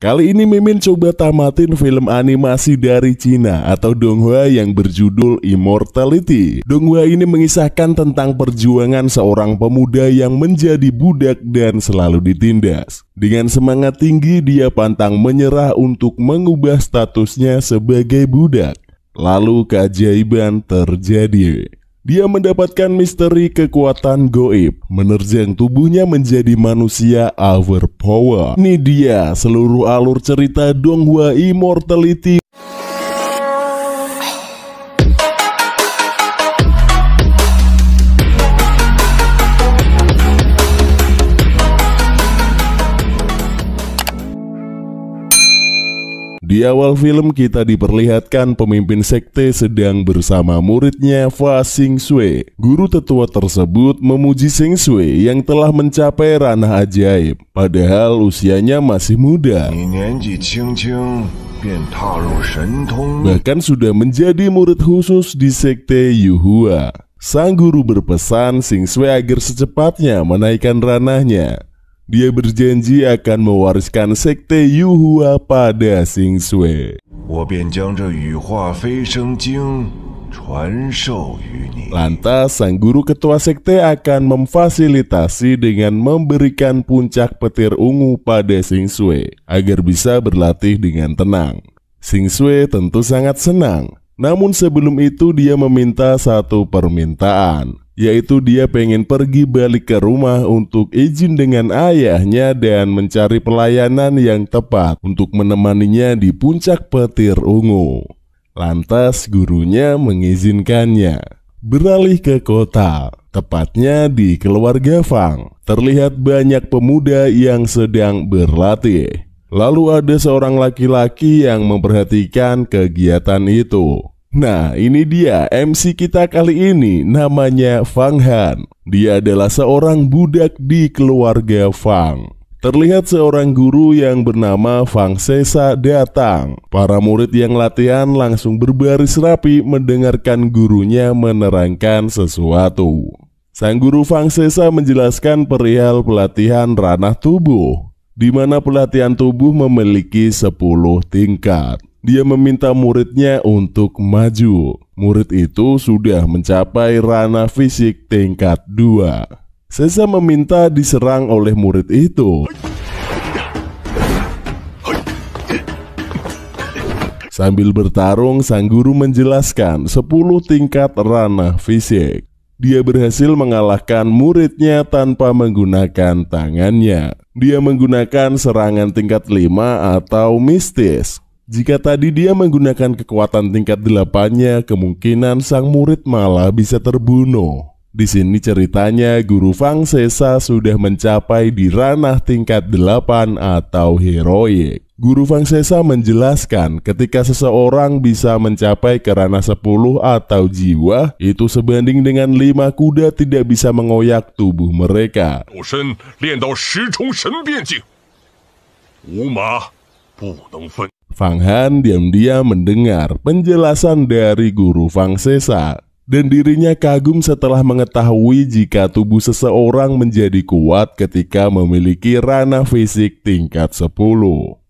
Kali ini Mimin coba tamatin film animasi dari Cina atau Donghua yang berjudul Immortality. Donghua ini mengisahkan tentang perjuangan seorang pemuda yang menjadi budak dan selalu ditindas. Dengan semangat tinggi dia pantang menyerah untuk mengubah statusnya sebagai budak. Lalu keajaiban terjadi. Dia mendapatkan misteri kekuatan goib, menerjang tubuhnya menjadi manusia overpower. Ini dia seluruh alur cerita Donghua Immortality. Di awal film kita diperlihatkan pemimpin sekte sedang bersama muridnya Fa Xingxue. Guru tetua tersebut memuji Xingxue yang telah mencapai ranah ajaib, padahal usianya masih muda. Bahkan sudah menjadi murid khusus di sekte Yuhua. Sang guru berpesan Xingxue agar secepatnya menaikkan ranahnya. Dia berjanji akan mewariskan sekte Yuhua pada Xingxue. Lantas sang guru ketua sekte akan memfasilitasi dengan memberikan puncak petir ungu pada Xingxue agar bisa berlatih dengan tenang. Xingxue tentu sangat senang. Namun sebelum itu dia meminta satu permintaan, yaitu dia pengen pergi balik ke rumah untuk izin dengan ayahnya dan mencari pelayanan yang tepat untuk menemaninya di puncak petir ungu. Lantas gurunya mengizinkannya. Beralih ke kota, tepatnya di keluarga Fang, terlihat banyak pemuda yang sedang berlatih. Lalu ada seorang laki-laki yang memperhatikan kegiatan itu. Nah, ini dia MC kita kali ini, namanya Fang Han. Dia adalah seorang budak di keluarga Fang. Terlihat seorang guru yang bernama Fang Sesa datang. Para murid yang latihan langsung berbaris rapi mendengarkan gurunya menerangkan sesuatu. Sang guru Fang Sesa menjelaskan perihal pelatihan ranah tubuh, di mana pelatihan tubuh memiliki 10 tingkat. Dia meminta muridnya untuk maju. Murid itu sudah mencapai ranah fisik tingkat 2. Sesa meminta diserang oleh murid itu. Sambil bertarung, sang guru menjelaskan 10 tingkat ranah fisik. Dia berhasil mengalahkan muridnya tanpa menggunakan tangannya. Dia menggunakan serangan tingkat 5 atau mistis. Jika tadi dia menggunakan kekuatan tingkat 8-nya, kemungkinan sang murid malah bisa terbunuh. Di sini ceritanya guru Fang Sesa sudah mencapai di ranah tingkat 8 atau heroik. Guru Fang Sesa menjelaskan ketika seseorang bisa mencapai ke ranah 10 atau jiwa, itu sebanding dengan 5 kuda tidak bisa mengoyak tubuh mereka. Fang Han diam-diam mendengar penjelasan dari guru Fang Sesa, dan dirinya kagum setelah mengetahui jika tubuh seseorang menjadi kuat ketika memiliki ranah fisik tingkat 10.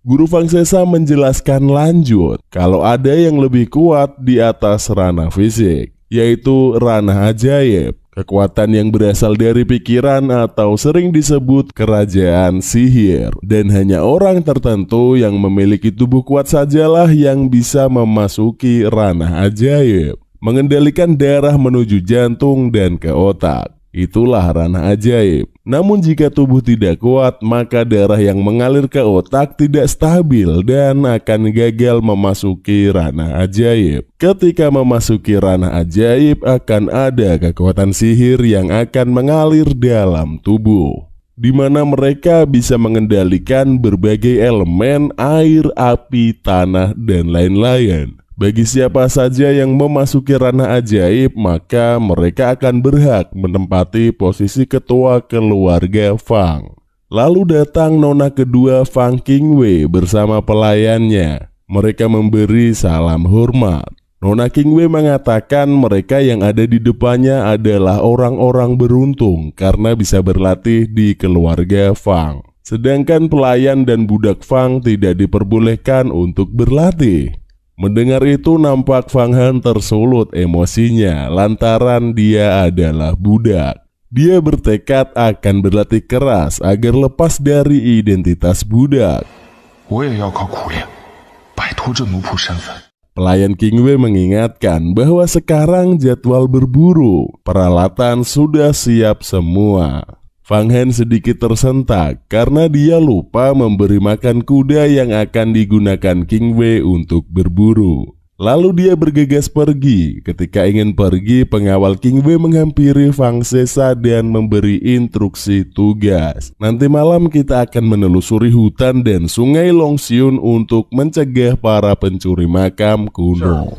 Guru Fang Sesa menjelaskan lanjut kalau ada yang lebih kuat di atas ranah fisik, yaitu ranah ajaib, kekuatan yang berasal dari pikiran atau sering disebut kerajaan sihir. Dan hanya orang tertentu yang memiliki tubuh kuat sajalah yang bisa memasuki ranah ajaib, mengendalikan darah menuju jantung dan ke otak. Itulah ranah ajaib. Namun jika tubuh tidak kuat, maka darah yang mengalir ke otak tidak stabil dan akan gagal memasuki ranah ajaib. Ketika memasuki ranah ajaib, akan ada kekuatan sihir yang akan mengalir dalam tubuh, di mana mereka bisa mengendalikan berbagai elemen air, api, tanah, dan lain-lain. Bagi siapa saja yang memasuki ranah ajaib, maka mereka akan berhak menempati posisi ketua keluarga Fang. Lalu datang nona kedua Fang Qingwei bersama pelayannya. Mereka memberi salam hormat. Nona Qingwei mengatakan mereka yang ada di depannya adalah orang-orang beruntung karena bisa berlatih di keluarga Fang. Sedangkan pelayan dan budak Fang tidak diperbolehkan untuk berlatih. Mendengar itu nampak Fang Han tersulut emosinya lantaran dia adalah budak. Dia bertekad akan berlatih keras agar lepas dari identitas budak. Pelayan King Wei mengingatkan bahwa sekarang jadwal berburu, peralatan sudah siap semua. Fang Han sedikit tersentak karena dia lupa memberi makan kuda yang akan digunakan King Wei untuk berburu. Lalu dia bergegas pergi. Ketika ingin pergi, pengawal King Wei menghampiri Fang Sesa dan memberi instruksi tugas. Nanti malam kita akan menelusuri hutan dan sungai Longxiun untuk mencegah para pencuri makam kuno.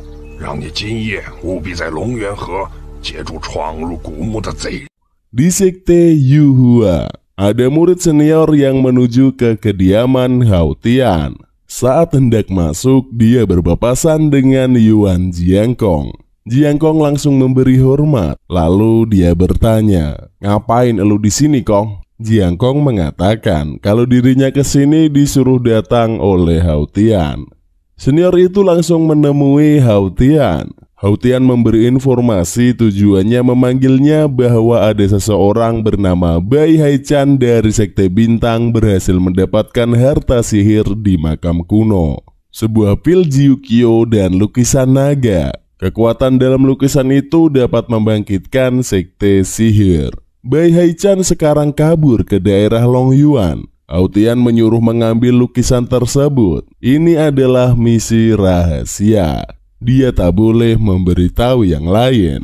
Di sekte Yuhua, ada murid senior yang menuju ke kediaman Hao Tian. Saat hendak masuk, dia berpapasan dengan Yuan Jiangkong. Jiangkong langsung memberi hormat, lalu dia bertanya, "Ngapain elu di sini, Kong?" Jiangkong mengatakan kalau dirinya ke sini disuruh datang oleh Hao Tian. Senior itu langsung menemui Hao Tian. Hao Tian memberi informasi tujuannya memanggilnya bahwa ada seseorang bernama Bai Haichan dari Sekte Bintang berhasil mendapatkan harta sihir di makam kuno. Sebuah pil Jiukyo dan lukisan naga. Kekuatan dalam lukisan itu dapat membangkitkan sekte sihir. Bai Haichan sekarang kabur ke daerah Longyuan. Hao Tian menyuruh mengambil lukisan tersebut. Ini adalah misi rahasia. Dia tak boleh memberitahu yang lain.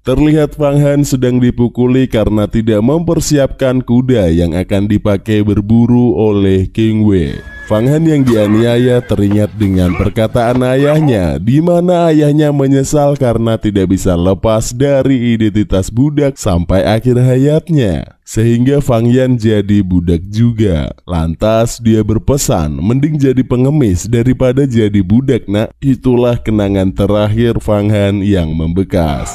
Terlihat Fang Han sedang dipukuli karena tidak mempersiapkan kuda yang akan dipakai berburu oleh King Wei. Fang Han yang dianiaya teringat dengan perkataan ayahnya, di mana ayahnya menyesal karena tidak bisa lepas dari identitas budak sampai akhir hayatnya. Sehingga Fang Yan jadi budak juga. Lantas dia berpesan, mending jadi pengemis daripada jadi budak, nak. Itulah kenangan terakhir Fang Han yang membekas.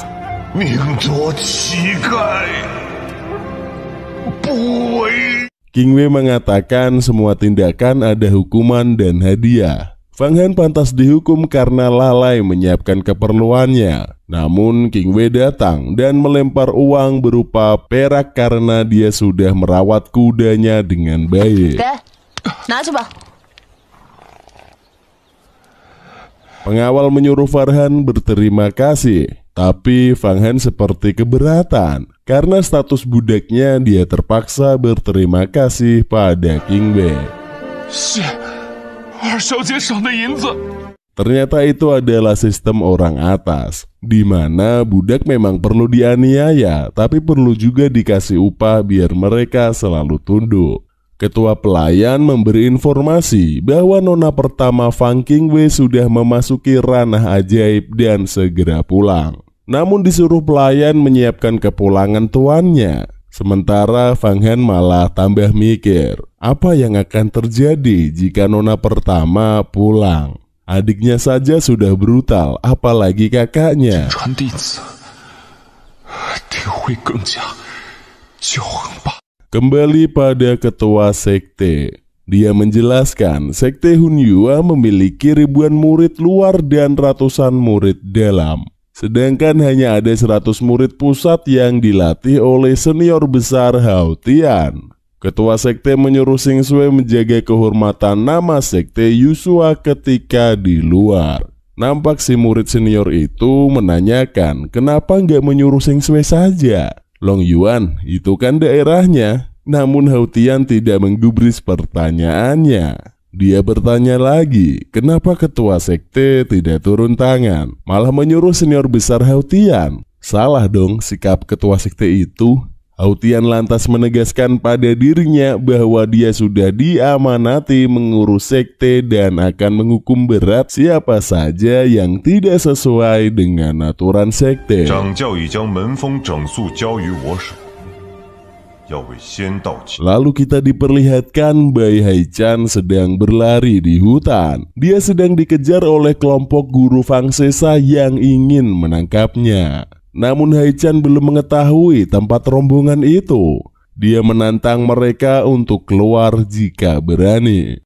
King Wei mengatakan semua tindakan ada hukuman dan hadiah. Fang Han pantas dihukum karena lalai menyiapkan keperluannya. Namun King Wei datang dan melempar uang berupa perak karena dia sudah merawat kudanya dengan baik. Pengawal menyuruh Farhan berterima kasih, tapi Fang Han seperti keberatan. Karena status budaknya, dia terpaksa berterima kasih pada King Wei. Ternyata itu adalah sistem orang atas, di mana budak memang perlu dianiaya, tapi perlu juga dikasih upah biar mereka selalu tunduk. Ketua pelayan memberi informasi bahwa nona pertama Fang King Wei sudah memasuki ranah ajaib dan segera pulang. Namun disuruh pelayan menyiapkan kepulangan tuannya. Sementara Fang Han malah tambah mikir, apa yang akan terjadi jika nona pertama pulang? Adiknya saja sudah brutal, apalagi kakaknya. Kembali pada ketua sekte. Dia menjelaskan sekte Hunyua memiliki ribuan murid luar dan ratusan murid dalam. Sedangkan hanya ada 100 murid pusat yang dilatih oleh senior besar Hao Tian. Ketua sekte menyuruh Xing Sui menjaga kehormatan nama sekte Yusua ketika di luar. Nampak si murid senior itu menanyakan kenapa nggak menyuruh Xing Sui saja. Longyuan, itu kan daerahnya. Namun Hao Tian tidak menggubris pertanyaannya. Dia bertanya lagi, kenapa ketua sekte tidak turun tangan, malah menyuruh senior besar Hao Tian? Salah dong sikap ketua sekte itu. Hao Tian lantas menegaskan pada dirinya bahwa dia sudah diamanati mengurus sekte dan akan menghukum berat siapa saja yang tidak sesuai dengan aturan sekte. Lalu kita diperlihatkan Bai Haichan sedang berlari di hutan. Dia sedang dikejar oleh kelompok guru Fang Sesa yang ingin menangkapnya. Namun Haichan belum mengetahui tempat rombongan itu. Dia menantang mereka untuk keluar jika berani.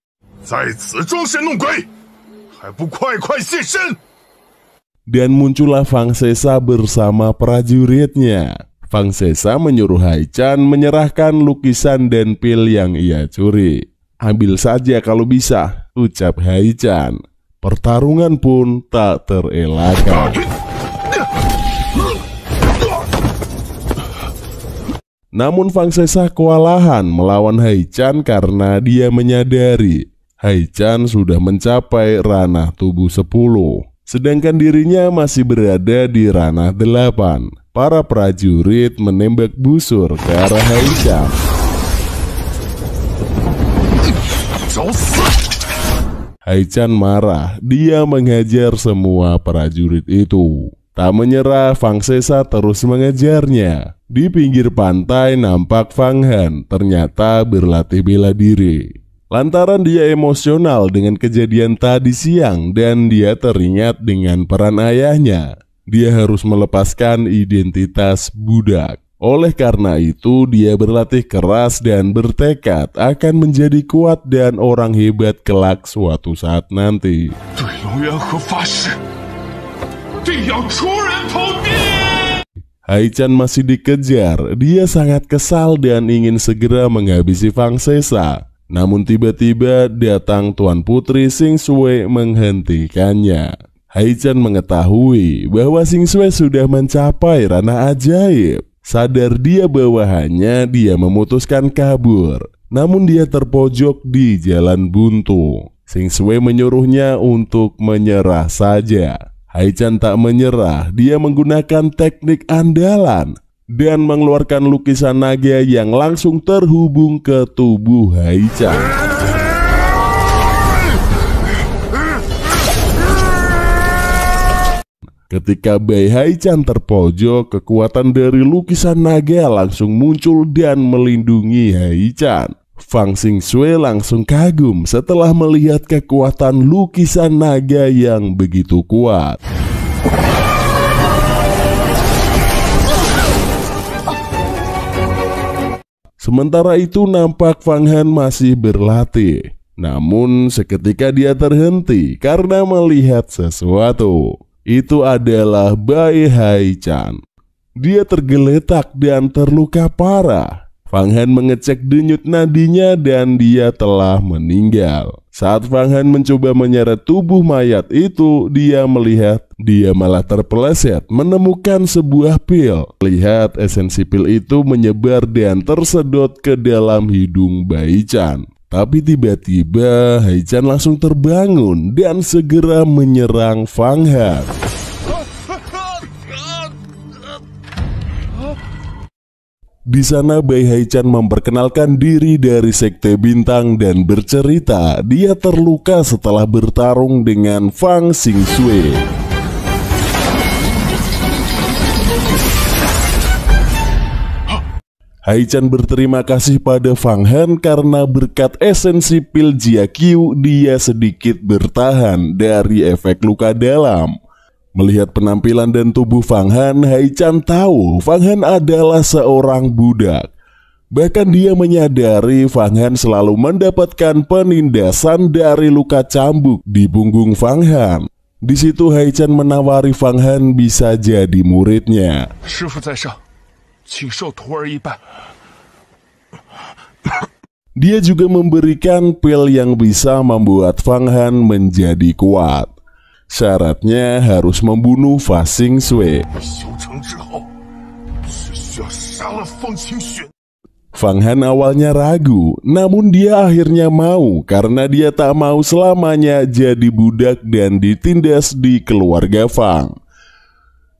Dan muncullah Fang Sesa bersama prajuritnya. Fang Sesa menyuruh Haichan menyerahkan lukisan dan pil yang ia curi. Ambil saja kalau bisa, ucap Haichan. Pertarungan pun tak terelakkan. Namun Fang Sesa kewalahan melawan Haichan karena dia menyadari Haichan sudah mencapai ranah tubuh 10, sedangkan dirinya masih berada di ranah 8. Para prajurit menembak busur ke arah Haichan. Haichan marah, dia menghajar semua prajurit itu. Tak menyerah, Fang Sesa terus mengejarnya. Di pinggir pantai nampak Fang Han ternyata berlatih bela diri. Lantaran dia emosional dengan kejadian tadi siang dan dia teringat dengan peran ayahnya. Dia harus melepaskan identitas budak. Oleh karena itu, dia berlatih keras dan bertekad akan menjadi kuat dan orang hebat kelak suatu saat nanti. Haichan masih dikejar. Dia sangat kesal dan ingin segera menghabisi Fang Sesa. Namun tiba-tiba datang Tuan Putri Xing Shui menghentikannya. Haichan mengetahui bahwa Xing Shui sudah mencapai ranah ajaib. Sadar dia bawahannya, dia memutuskan kabur. Namun dia terpojok di jalan buntu. Xing Shui menyuruhnya untuk menyerah saja. Haichan tak menyerah, dia menggunakan teknik andalan dan mengeluarkan lukisan naga yang langsung terhubung ke tubuh Haichan. Ketika Bai Haichan terpojok, kekuatan dari lukisan naga langsung muncul dan melindungi Haichan. Fang Xingxue langsung kagum setelah melihat kekuatan lukisan naga yang begitu kuat. Sementara itu nampak Fang Han masih berlatih. Namun seketika dia terhenti karena melihat sesuatu. Itu adalah Bai Haichan. Dia tergeletak dan terluka parah. Fang Han mengecek denyut nadinya dan dia telah meninggal. Saat Fang Han mencoba menyeret tubuh mayat itu, dia melihat dia malah terpeleset menemukan sebuah pil. Lihat esensi pil itu menyebar dan tersedot ke dalam hidung Haichan. Tapi tiba-tiba Haichan langsung terbangun dan segera menyerang Fang Han. Di sana Bai Haichan memperkenalkan diri dari Sekte Bintang dan bercerita dia terluka setelah bertarung dengan Fang Xingxue. Haichan berterima kasih pada Fang Han karena berkat esensi pil Jiaqu dia sedikit bertahan dari efek luka dalam. Melihat penampilan dan tubuh Fang Han, Haichan tahu Fang Han adalah seorang budak. Bahkan dia menyadari Fang Han selalu mendapatkan penindasan dari luka cambuk di punggung Fang Han. Di situ Haichan menawari Fang Han bisa jadi muridnya. Dia juga memberikan pil yang bisa membuat Fang Han menjadi kuat. Syaratnya harus membunuh Fa Xingxue. Fang Han awalnya ragu, namun dia akhirnya mau karena dia tak mau selamanya jadi budak dan ditindas di keluarga Fang.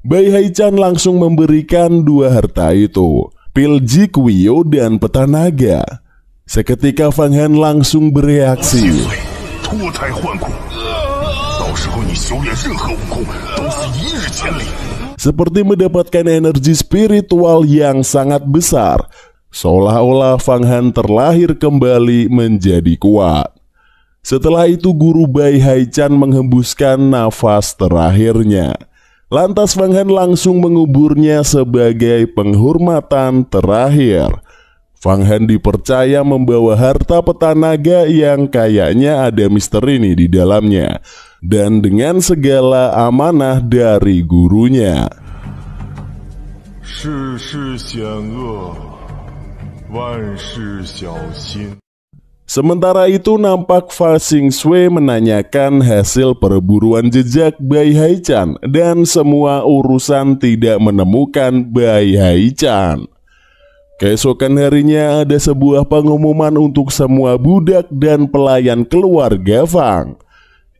Bai Haichan langsung memberikan dua harta itu, pil Jiqu dan peta naga. Seketika Fang Han langsung bereaksi. Seperti mendapatkan energi spiritual yang sangat besar, seolah-olah Fang Han terlahir kembali menjadi kuat. Setelah itu guru Bai Haichan menghembuskan nafas terakhirnya. Lantas Fang Han langsung menguburnya sebagai penghormatan terakhir. Fang Han dipercaya membawa harta peta naga yang kayaknya ada misteri nih di dalamnya, dan dengan segala amanah dari gurunya. Sementara itu nampak Fa Xingxue menanyakan hasil perburuan jejak Bai Haichan dan semua urusan tidak menemukan Bai Haichan. Keesokan harinya ada sebuah pengumuman untuk semua budak dan pelayan keluarga Fang,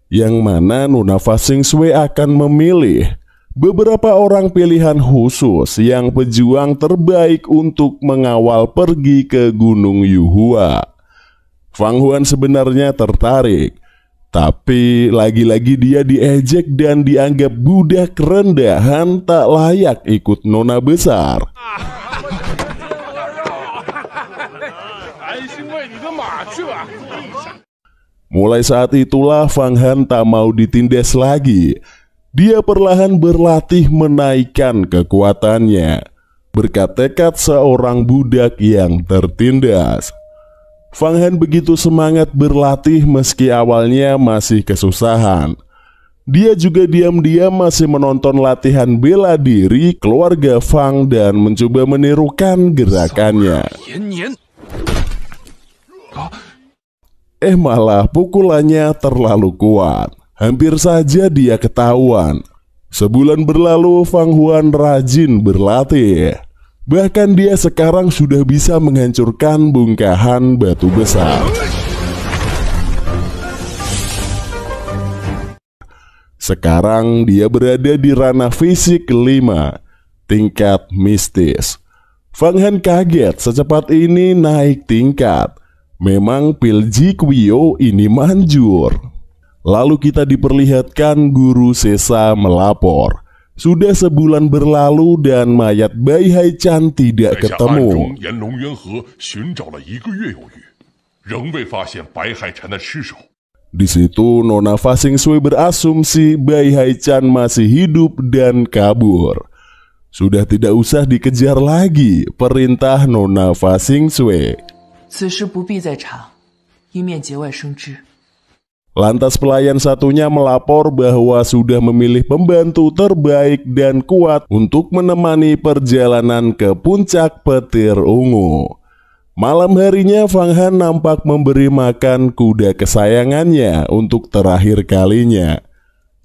yang mana Nona Fa Xingxue akan memilih beberapa orang pilihan khusus yang pejuang terbaik untuk mengawal pergi ke Gunung Yuhua. Fang Huan sebenarnya tertarik, tapi lagi-lagi dia diejek dan dianggap budak rendahan tak layak ikut nona besar. Mulai saat itulah Fang Han tak mau ditindas lagi. Dia perlahan berlatih menaikkan kekuatannya, berkat tekad seorang budak yang tertindas. Fang Han begitu semangat berlatih meski awalnya masih kesusahan. Dia juga diam-diam masih menonton latihan bela diri keluarga Fang dan mencoba menirukan gerakannya. Malah pukulannya terlalu kuat. Hampir saja dia ketahuan. Sebulan berlalu Fang Huan rajin berlatih. Bahkan dia sekarang sudah bisa menghancurkan bongkahan batu besar. Sekarang dia berada di ranah fisik 5, tingkat mistis. Fang Han kaget secepat ini naik tingkat. Memang pil Ji Qiu ini manjur. Lalu kita diperlihatkan Guru Sesa melapor. Sudah sebulan berlalu dan mayat Bai Haichan tidak ketemu. Di situ Nona Fa Xingxue berasumsi Bai Haichan masih hidup dan kabur. Sudah tidak usah dikejar lagi, perintah Nona Fa Xingxue. Lantas pelayan satunya melapor bahwa sudah memilih pembantu terbaik dan kuat untuk menemani perjalanan ke puncak petir ungu. Malam harinya Fang Han nampak memberi makan kuda kesayangannya untuk terakhir kalinya.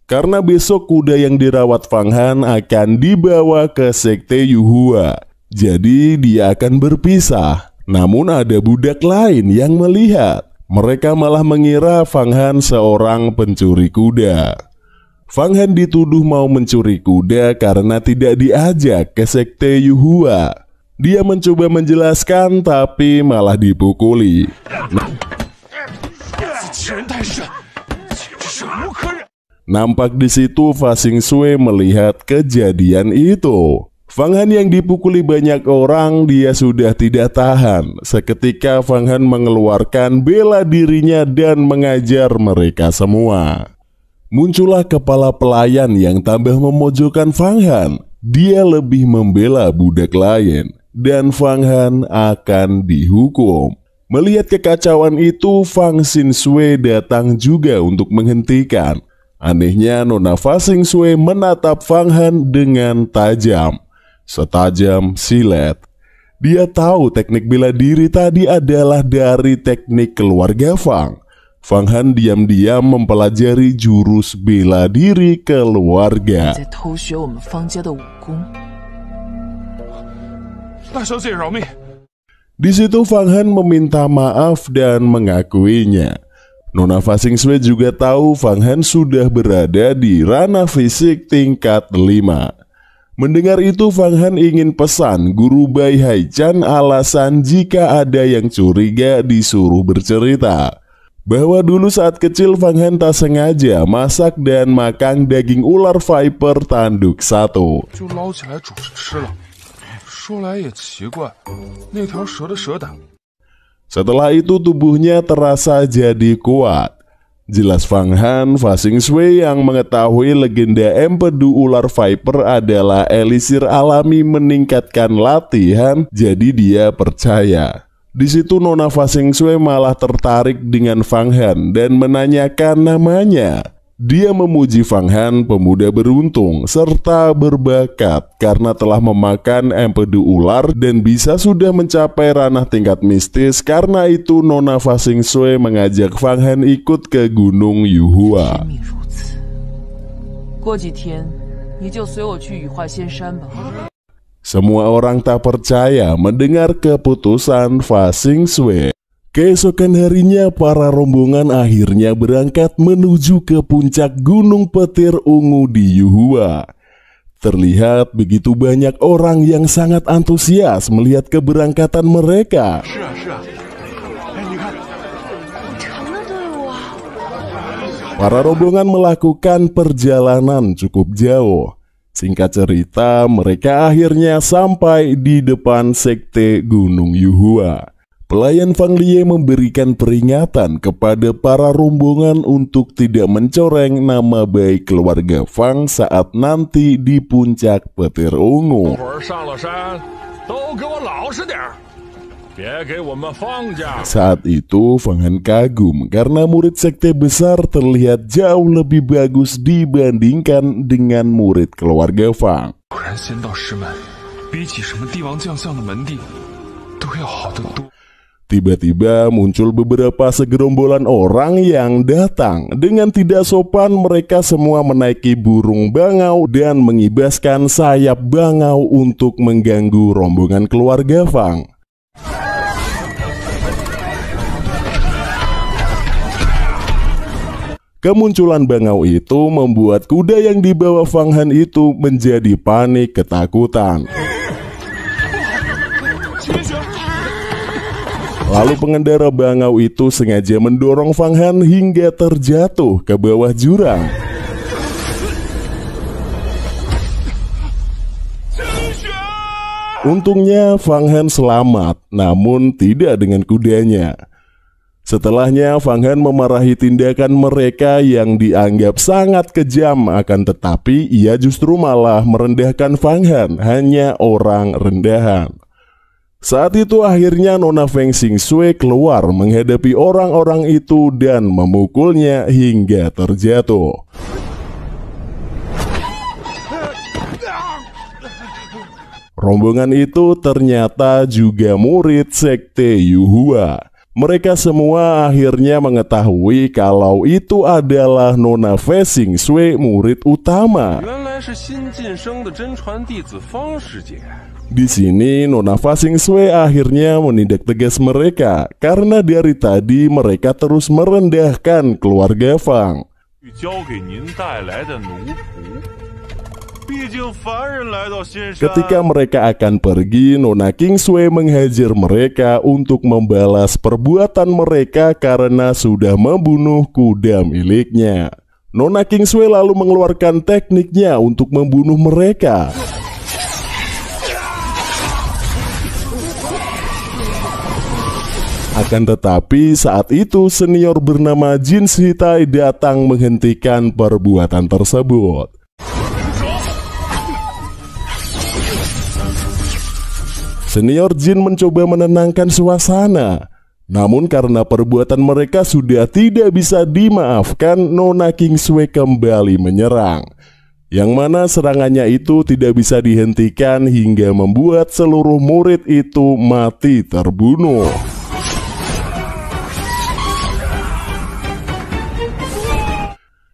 Karena besok kuda yang dirawat Fang Han akan dibawa ke Sekte Yuhua. Jadi dia akan berpisah. Namun ada budak lain yang melihat. Mereka malah mengira Fang Han seorang pencuri kuda. Fang Han dituduh mau mencuri kuda karena tidak diajak ke Sekte Yuhua. Dia mencoba menjelaskan tapi malah dipukuli. Nampak di situ Fa Xingxue melihat kejadian itu. Fang Han yang dipukuli banyak orang, dia sudah tidak tahan. Seketika Fang Han mengeluarkan bela dirinya dan mengajar mereka semua. Muncullah kepala pelayan yang tambah memojokkan Fang Han. Dia lebih membela budak lain dan Fang Han akan dihukum. Melihat kekacauan itu, Fang Xingxue datang juga untuk menghentikan. Anehnya Nona Fa Xingxue menatap Fang Han dengan tajam. Setajam silet. Dia tahu teknik bela diri tadi adalah dari teknik keluarga Fang. Fang Han diam-diam mempelajari jurus bela diri keluarga. Di situ Fang Han meminta maaf dan mengakuinya. Nona Fa Xingxue juga tahu Fang Han sudah berada di ranah fisik tingkat 5. Mendengar itu Fang Han ingin pesan Guru Bai Haichan alasan jika ada yang curiga disuruh bercerita. Bahwa dulu saat kecil Fang Han tak sengaja masak dan makan daging ular viper tanduk 1. Setelah itu tubuhnya terasa jadi kuat. Jelas Fang Han, Fa Xingshui yang mengetahui legenda empedu ular Viper adalah elisir alami meningkatkan latihan, jadi dia percaya. Di situ Nona Fa Xingshui malah tertarik dengan Fang Han dan menanyakan namanya. Dia memuji Fang Han, pemuda beruntung serta berbakat karena telah memakan empedu ular dan bisa sudah mencapai ranah tingkat mistis. Karena itu Nona Fa Xingshui mengajak Fang Han ikut ke Gunung Yuhua. Semua orang tak percaya mendengar keputusan Fa Xingshui. Keesokan harinya para rombongan akhirnya berangkat menuju ke puncak Gunung Petir Ungu di Yuhua. Terlihat begitu banyak orang yang sangat antusias melihat keberangkatan mereka. Para rombongan melakukan perjalanan cukup jauh. Singkat cerita, mereka akhirnya sampai di depan sekte Gunung Yuhua. Pelayan Fang Lie memberikan peringatan kepada para rombongan untuk tidak mencoreng nama baik keluarga Fang saat nanti di puncak Petir Ungu. Saat itu Fang Han kagum karena murid sekte besar terlihat jauh lebih bagus dibandingkan dengan murid keluarga Fang. Tiba-tiba muncul beberapa segerombolan orang yang datang. Dengan tidak sopan mereka semua menaiki burung bangau dan mengibaskan sayap bangau untuk mengganggu rombongan keluarga Fang. Kemunculan bangau itu membuat kuda yang dibawa Fang Han itu menjadi panik ketakutan. Lalu pengendara bangau itu sengaja mendorong Fang Han hingga terjatuh ke bawah jurang. Untungnya Fang Han selamat, namun tidak dengan kudanya. Setelahnya Fang Han memarahi tindakan mereka yang dianggap sangat kejam, akan tetapi ia justru malah merendahkan Fang Han, hanya orang rendahan. Saat itu akhirnya Nona Fa Xingshui keluar menghadapi orang-orang itu dan memukulnya hingga terjatuh. Rombongan itu ternyata juga murid sekte Yuhua. Mereka semua akhirnya mengetahui kalau itu adalah Nona Fa Xingshui, murid utama. Di sini Nona Fa Xingshui akhirnya menindak tegas mereka karena dari tadi mereka terus merendahkan keluarga Fang. Ketika mereka akan pergi, Nona Qingshui menghajar mereka untuk membalas perbuatan mereka karena sudah membunuh kuda miliknya. Nona Qingshui lalu mengeluarkan tekniknya untuk membunuh mereka. Akan tetapi saat itu senior bernama Jin Shitai datang menghentikan perbuatan tersebut. Senior Jin mencoba menenangkan suasana. Namun karena perbuatan mereka sudah tidak bisa dimaafkan, Nona Qingshui kembali menyerang. Yang mana serangannya itu tidak bisa dihentikan hingga membuat seluruh murid itu mati terbunuh.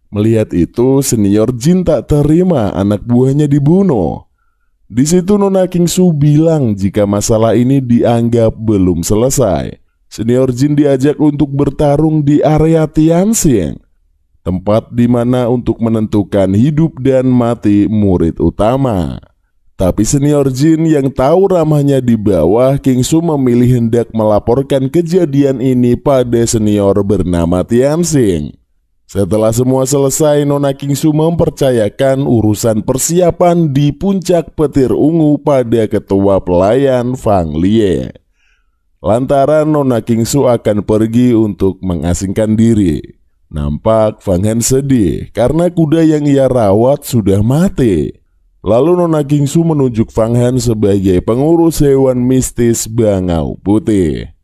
Melihat itu, senior Jin tak terima anak buahnya dibunuh. Di situ Nona Qingshui bilang jika masalah ini dianggap belum selesai. Senior Jin diajak untuk bertarung di area Tianxing, tempat di mana untuk menentukan hidup dan mati murid utama. Tapi senior Jin yang tahu ramahnya di bawah, Qingshui memilih hendak melaporkan kejadian ini pada senior bernama Tianxing. Setelah semua selesai, Nona Qingshui mempercayakan urusan persiapan di puncak Petir Ungu pada ketua pelayan Fang Lie. Lantaran Nona Qingshui akan pergi untuk mengasingkan diri. Nampak Fang Han sedih karena kuda yang ia rawat sudah mati. Lalu Nona Kingsu menunjuk Fang Han sebagai pengurus hewan mistis Bangau Putih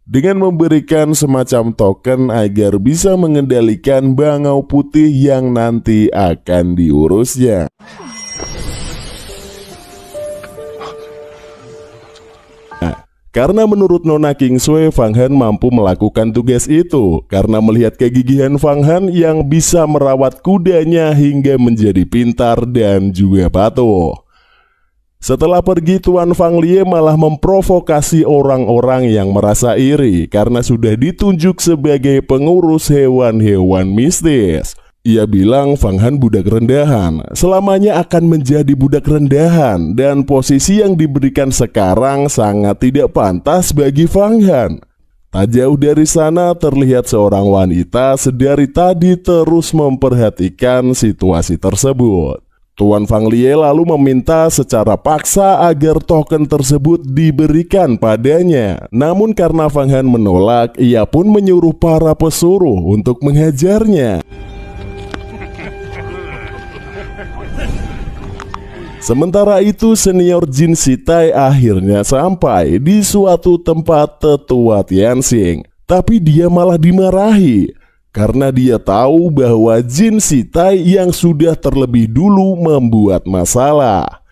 dengan memberikan semacam token agar bisa mengendalikan Bangau Putih yang nanti akan diurusnya. Karena menurut Nona Kingsway, Fang Han mampu melakukan tugas itu karena melihat kegigihan Fang Han yang bisa merawat kudanya hingga menjadi pintar dan juga patuh. Setelah pergi, Tuan Fang Lie malah memprovokasi orang-orang yang merasa iri karena sudah ditunjuk sebagai pengurus hewan-hewan mistis. Ia bilang Fang Han budak rendahan, selamanya akan menjadi budak rendahan, dan posisi yang diberikan sekarang sangat tidak pantas bagi Fang Han. Tak jauh dari sana terlihat seorang wanita sedari tadi terus memperhatikan situasi tersebut. Tuan Fang Lie lalu meminta secara paksa agar token tersebut diberikan padanya. Namun karena Fang Han menolak, ia pun menyuruh para pesuruh untuk menghajarnya. Sementara itu, senior Jin Sitai akhirnya sampai di suatu tempat tetua Tianxing. Tapi dia malah dimarahi karena dia tahu bahwa Jin Sitai yang sudah terlebih dulu membuat masalah.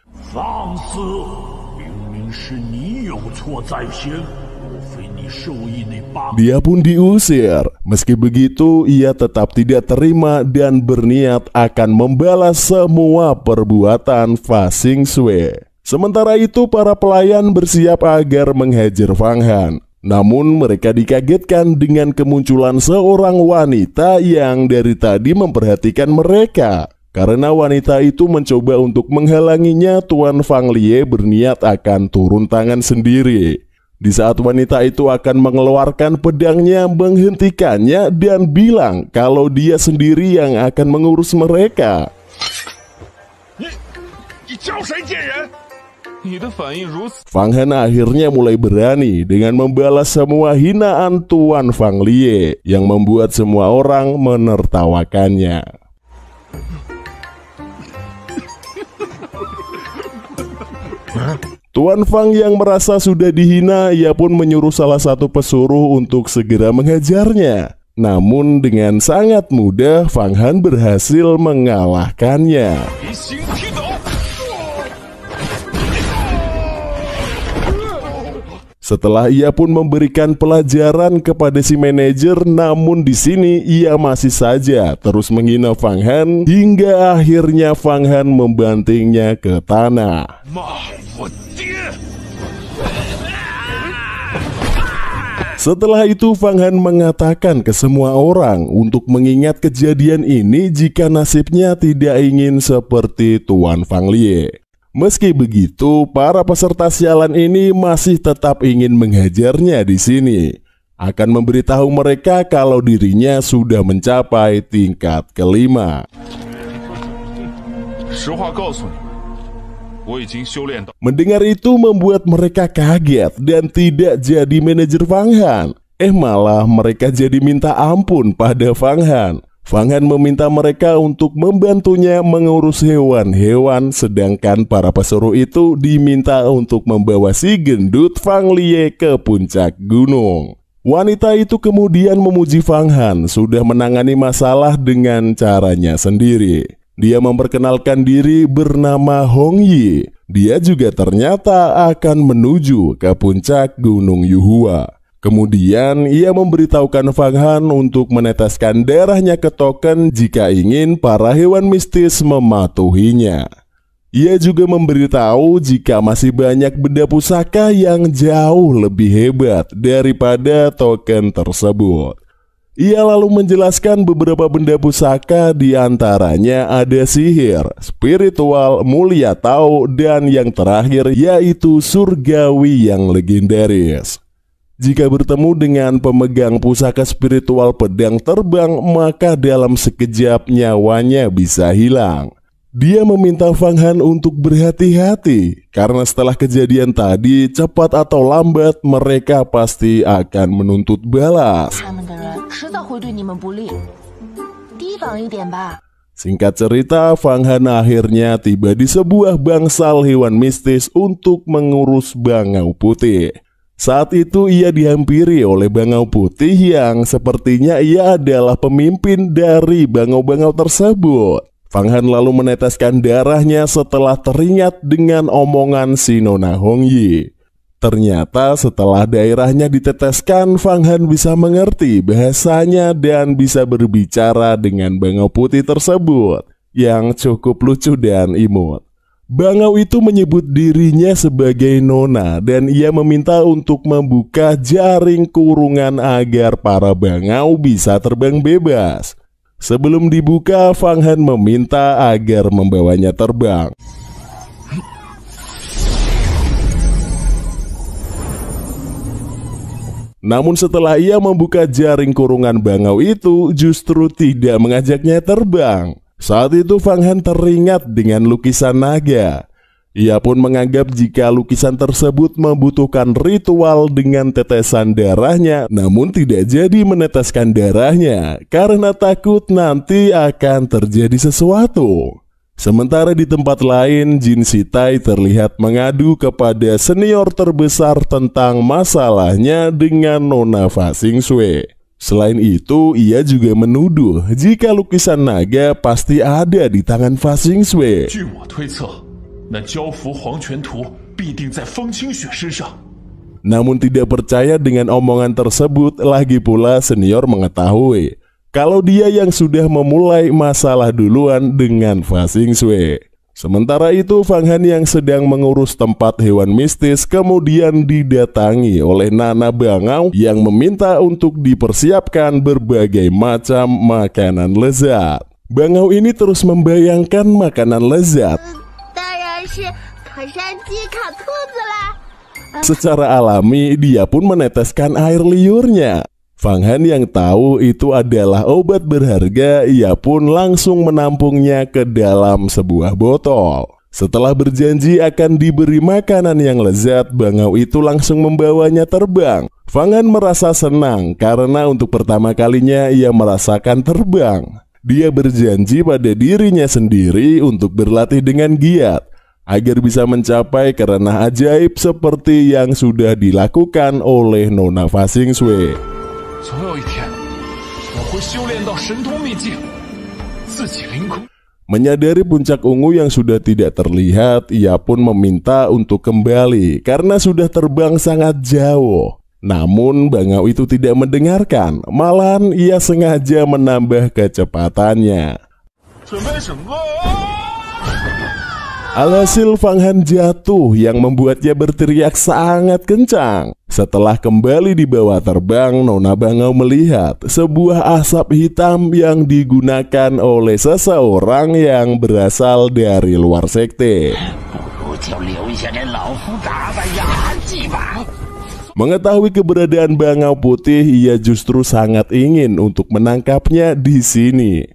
Dia pun diusir. Meski begitu, ia tetap tidak terima dan berniat akan membalas semua perbuatan Fa Xingxue. Sementara itu, para pelayan bersiap agar menghajar Fang Han. Namun mereka dikagetkan dengan kemunculan seorang wanita yang dari tadi memperhatikan mereka. Karena wanita itu mencoba untuk menghalanginya, Tuan Fang Lie berniat akan turun tangan sendiri. Di saat wanita itu akan mengeluarkan pedangnya, menghentikannya dan bilang kalau dia sendiri yang akan mengurus mereka. Fang Han akhirnya mulai berani dengan membalas semua hinaan Tuan Fang Lie yang membuat semua orang menertawakannya. Tuan Fang yang merasa sudah dihina, ia pun menyuruh salah satu pesuruh untuk segera menghajarnya. Namun dengan sangat mudah Fang Han berhasil mengalahkannya. Setelah ia pun memberikan pelajaran kepada si manajer, namun di sini ia masih saja terus menghina Fang Han hingga akhirnya Fang Han membantingnya ke tanah. Setelah itu Fang Han mengatakan ke semua orang untuk mengingat kejadian ini jika nasibnya tidak ingin seperti Tuan Fang Lie. Meski begitu, para peserta sialan ini masih tetap ingin menghajarnya di sini. Akan memberitahu mereka kalau dirinya sudah mencapai tingkat kelima. Mendengar itu membuat mereka kaget dan tidak jadi manajer Fang Han. Malah mereka jadi minta ampun pada Fang Han. Fang Han meminta mereka untuk membantunya mengurus hewan-hewan, sedangkan para pesuruh itu diminta untuk membawa si gendut Fang Lie ke puncak gunung. Wanita itu kemudian memuji Fang Han sudah menangani masalah dengan caranya sendiri. Dia memperkenalkan diri bernama Hong Yi. Dia juga ternyata akan menuju ke puncak Gunung Yuhua. Kemudian ia memberitahukan Fang Han untuk meneteskan darahnya ke token jika ingin para hewan mistis mematuhinya. Ia juga memberitahu jika masih banyak benda pusaka yang jauh lebih hebat daripada token tersebut. Ia lalu menjelaskan beberapa benda pusaka, di antaranya ada sihir, spiritual, mulia tao, dan yang terakhir yaitu surgawi yang legendaris. Jika bertemu dengan pemegang pusaka spiritual pedang terbang, maka dalam sekejap nyawanya bisa hilang. Dia meminta Fang Han untuk berhati-hati, karena setelah kejadian tadi, cepat atau lambat mereka pasti akan menuntut balas. Singkat cerita, Fang Han akhirnya tiba di sebuah bangsal hewan mistis untuk mengurus bangau putih. Saat itu ia dihampiri oleh bangau putih yang sepertinya ia adalah pemimpin dari bangau-bangau tersebut. Fang Han lalu meneteskan darahnya setelah teringat dengan omongan si Nona Hong Yi. Ternyata setelah daerahnya diteteskan, Fang Han bisa mengerti bahasanya dan bisa berbicara dengan bangau putih tersebut yang cukup lucu dan imut. Bangau itu menyebut dirinya sebagai Nona dan ia meminta untuk membuka jaring kurungan agar para bangau bisa terbang bebas. Sebelum dibuka, Fang Han meminta agar membawanya terbang. Namun setelah ia membuka jaring kurungan bangau itu, justru tidak mengajaknya terbang. Saat itu Fang Han teringat dengan lukisan naga. Ia pun menganggap jika lukisan tersebut membutuhkan ritual dengan tetesan darahnya, namun tidak jadi meneteskan darahnya karena takut nanti akan terjadi sesuatu. Sementara di tempat lain, Jin Sitai terlihat mengadu kepada senior terbesar tentang masalahnya dengan Nona Fa Xing Shui. Selain itu, ia juga menuduh jika lukisan naga pasti ada di tangan Fa Xing Shui. Namun tidak percaya dengan omongan tersebut, lagi pula senior mengetahui kalau dia yang sudah memulai masalah duluan dengan Fa Xing Shui. Sementara itu, Fang Han yang sedang mengurus tempat hewan mistis kemudian didatangi oleh Nana Bangau yang meminta untuk dipersiapkan berbagai macam makanan lezat. Bangau ini terus membayangkan makanan lezat. Secara alami, dia pun meneteskan air liurnya. Fang Han yang tahu itu adalah obat berharga, ia pun langsung menampungnya ke dalam sebuah botol. Setelah berjanji akan diberi makanan yang lezat, bangau itu langsung membawanya terbang. Fang Han merasa senang karena untuk pertama kalinya ia merasakan terbang. Dia berjanji pada dirinya sendiri untuk berlatih dengan giat agar bisa mencapai kerenah ajaib seperti yang sudah dilakukan oleh Nona Fa Xing Shui. Menyadari puncak ungu yang sudah tidak terlihat, ia pun meminta untuk kembali karena sudah terbang sangat jauh. Namun bangau itu tidak mendengarkan, malahan ia sengaja menambah kecepatannya. Alhasil Fang Han jatuh yang membuatnya berteriak sangat kencang. Setelah kembali di bawah terbang, Nona Bangau melihat sebuah asap hitam yang digunakan oleh seseorang yang berasal dari luar sekte. Mengetahui keberadaan bangau putih, ia justru sangat ingin untuk menangkapnya di sini.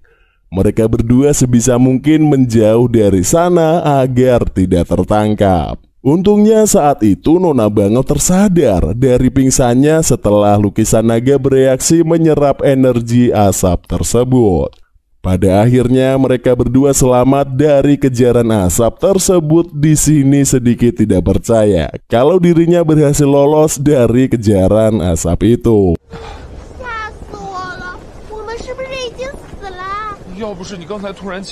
Mereka berdua sebisa mungkin menjauh dari sana agar tidak tertangkap. Untungnya saat itu Nona Bangau tersadar dari pingsannya setelah lukisan naga bereaksi menyerap energi asap tersebut. Pada akhirnya mereka berdua selamat dari kejaran asap tersebut. Di sini sedikit tidak percaya kalau dirinya berhasil lolos dari kejaran asap itu.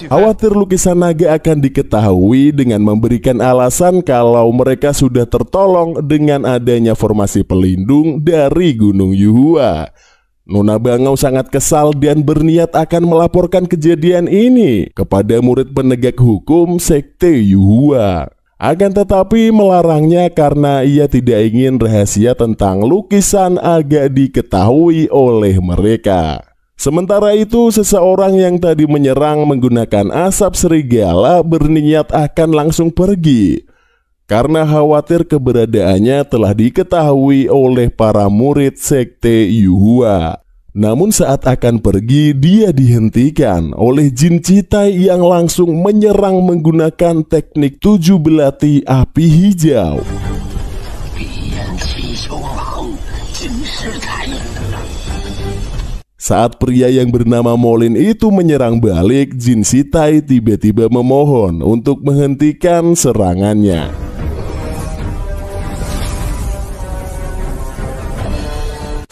Khawatir lukisan naga akan diketahui dengan memberikan alasan kalau mereka sudah tertolong dengan adanya formasi pelindung dari Gunung Yuhua. Nona Bangau sangat kesal dan berniat akan melaporkan kejadian ini kepada murid penegak hukum Sekte Yuhua. Akan tetapi melarangnya karena ia tidak ingin rahasia tentang lukisan agak diketahui oleh mereka. Sementara itu, seseorang yang tadi menyerang menggunakan asap serigala berniat akan langsung pergi karena khawatir keberadaannya telah diketahui oleh para murid Sekte Yuhua. Namun saat akan pergi, dia dihentikan oleh Jin Citai yang langsung menyerang menggunakan teknik 7 belati api hijau. Saat pria yang bernama Molin itu menyerang balik, Jin Shitai tiba-tiba memohon untuk menghentikan serangannya.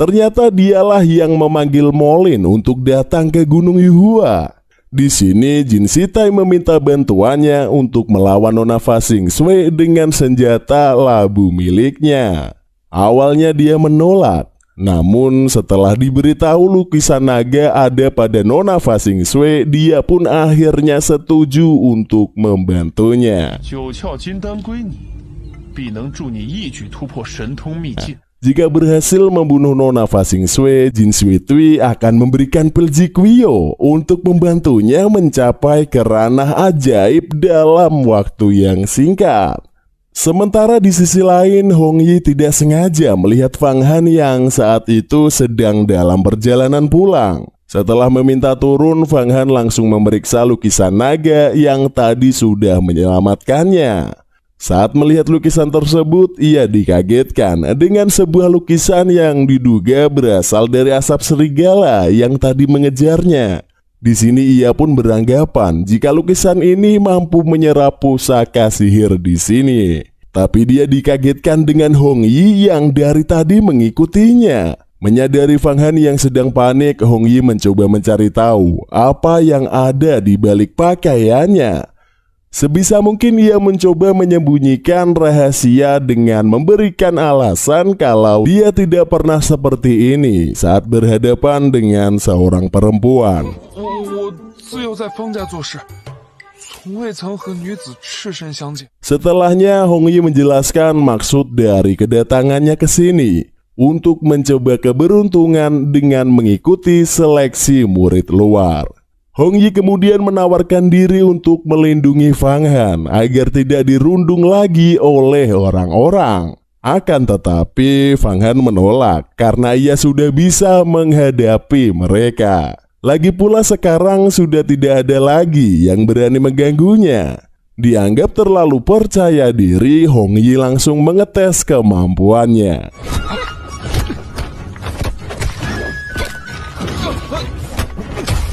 Ternyata dialah yang memanggil Molin untuk datang ke Gunung Yuhua. Di sini Jin Shitai meminta bantuannya untuk melawan Nona Fa Xing Shui dengan senjata labu miliknya. Awalnya dia menolak, namun setelah diberitahu lukisan naga ada pada Nona Fa Xing Shui, dia pun akhirnya setuju untuk membantunya. Jika berhasil membunuh Nona Fa Xing Shui, Jin Shui akan memberikan pil Jiquio untuk membantunya mencapai ke ranah ajaib dalam waktu yang singkat. Sementara di sisi lain, Hong Yi tidak sengaja melihat Fang Han yang saat itu sedang dalam perjalanan pulang. Setelah meminta turun, Fang Han langsung memeriksa lukisan naga yang tadi sudah menyelamatkannya. Saat melihat lukisan tersebut, ia dikagetkan dengan sebuah lukisan yang diduga berasal dari asap serigala yang tadi mengejarnya. Di sini ia pun beranggapan jika lukisan ini mampu menyerap pusaka sihir di sini. Tapi dia dikagetkan dengan Hong Yi yang dari tadi mengikutinya. Menyadari Fang Han yang sedang panik, Hong Yi mencoba mencari tahu apa yang ada di balik pakaiannya. Sebisa mungkin ia mencoba menyembunyikan rahasia dengan memberikan alasan kalau dia tidak pernah seperti ini saat berhadapan dengan seorang perempuan. Setelahnya Hong Yi menjelaskan maksud dari kedatangannya ke sini untuk mencoba keberuntungan dengan mengikuti seleksi murid luar. Hong Yi kemudian menawarkan diri untuk melindungi Fang Han agar tidak dirundung lagi oleh orang-orang. Akan tetapi Fang Han menolak karena ia sudah bisa menghadapi mereka. Lagi pula sekarang sudah tidak ada lagi yang berani mengganggunya. Dianggap terlalu percaya diri, Hong Yi langsung mengetes kemampuannya.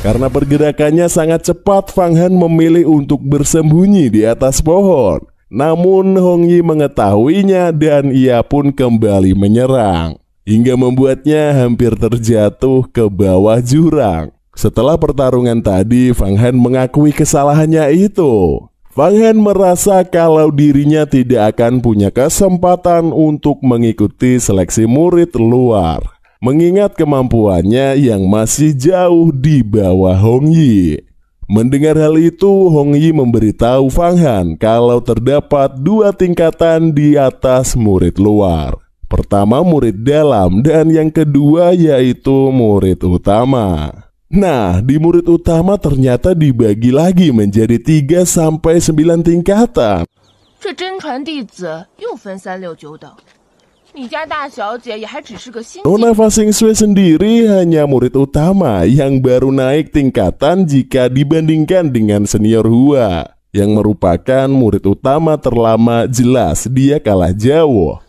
Karena pergerakannya sangat cepat, Fang Han memilih untuk bersembunyi di atas pohon. Namun Hong Yi mengetahuinya dan ia pun kembali menyerang, hingga membuatnya hampir terjatuh ke bawah jurang. Setelah pertarungan tadi, Fang Han mengakui kesalahannya itu. Fang Han merasa kalau dirinya tidak akan punya kesempatan untuk mengikuti seleksi murid luar, mengingat kemampuannya yang masih jauh di bawah Hong Yi. Mendengar hal itu, Hong Yi memberitahu Fang Han kalau terdapat dua tingkatan di atas murid luar. Pertama murid dalam dan yang kedua yaitu murid utama. Nah, di murid utama ternyata dibagi lagi menjadi 3-9 tingkatan. Nona Fa Xing Shui sendiri hanya murid utama yang baru naik tingkatan jika dibandingkan dengan senior Hua, yang merupakan murid utama terlama. Jelas dia kalah jauh.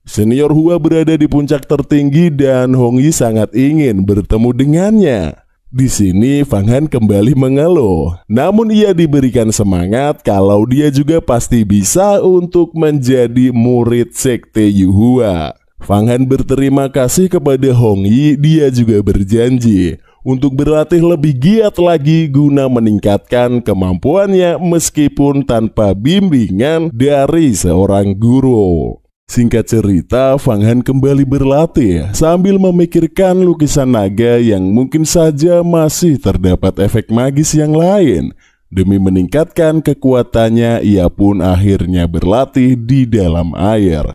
Senior Hua berada di puncak tertinggi dan Hong Yi sangat ingin bertemu dengannya. Di sini Fang Han kembali mengeluh, namun ia diberikan semangat kalau dia juga pasti bisa untuk menjadi murid sekte Yuhua. Fang Han berterima kasih kepada Hong Yi. Dia juga berjanji untuk berlatih lebih giat lagi guna meningkatkan kemampuannya meskipun tanpa bimbingan dari seorang guru. Singkat cerita, Fang Han kembali berlatih sambil memikirkan lukisan naga yang mungkin saja masih terdapat efek magis yang lain. Demi meningkatkan kekuatannya, ia pun akhirnya berlatih di dalam air.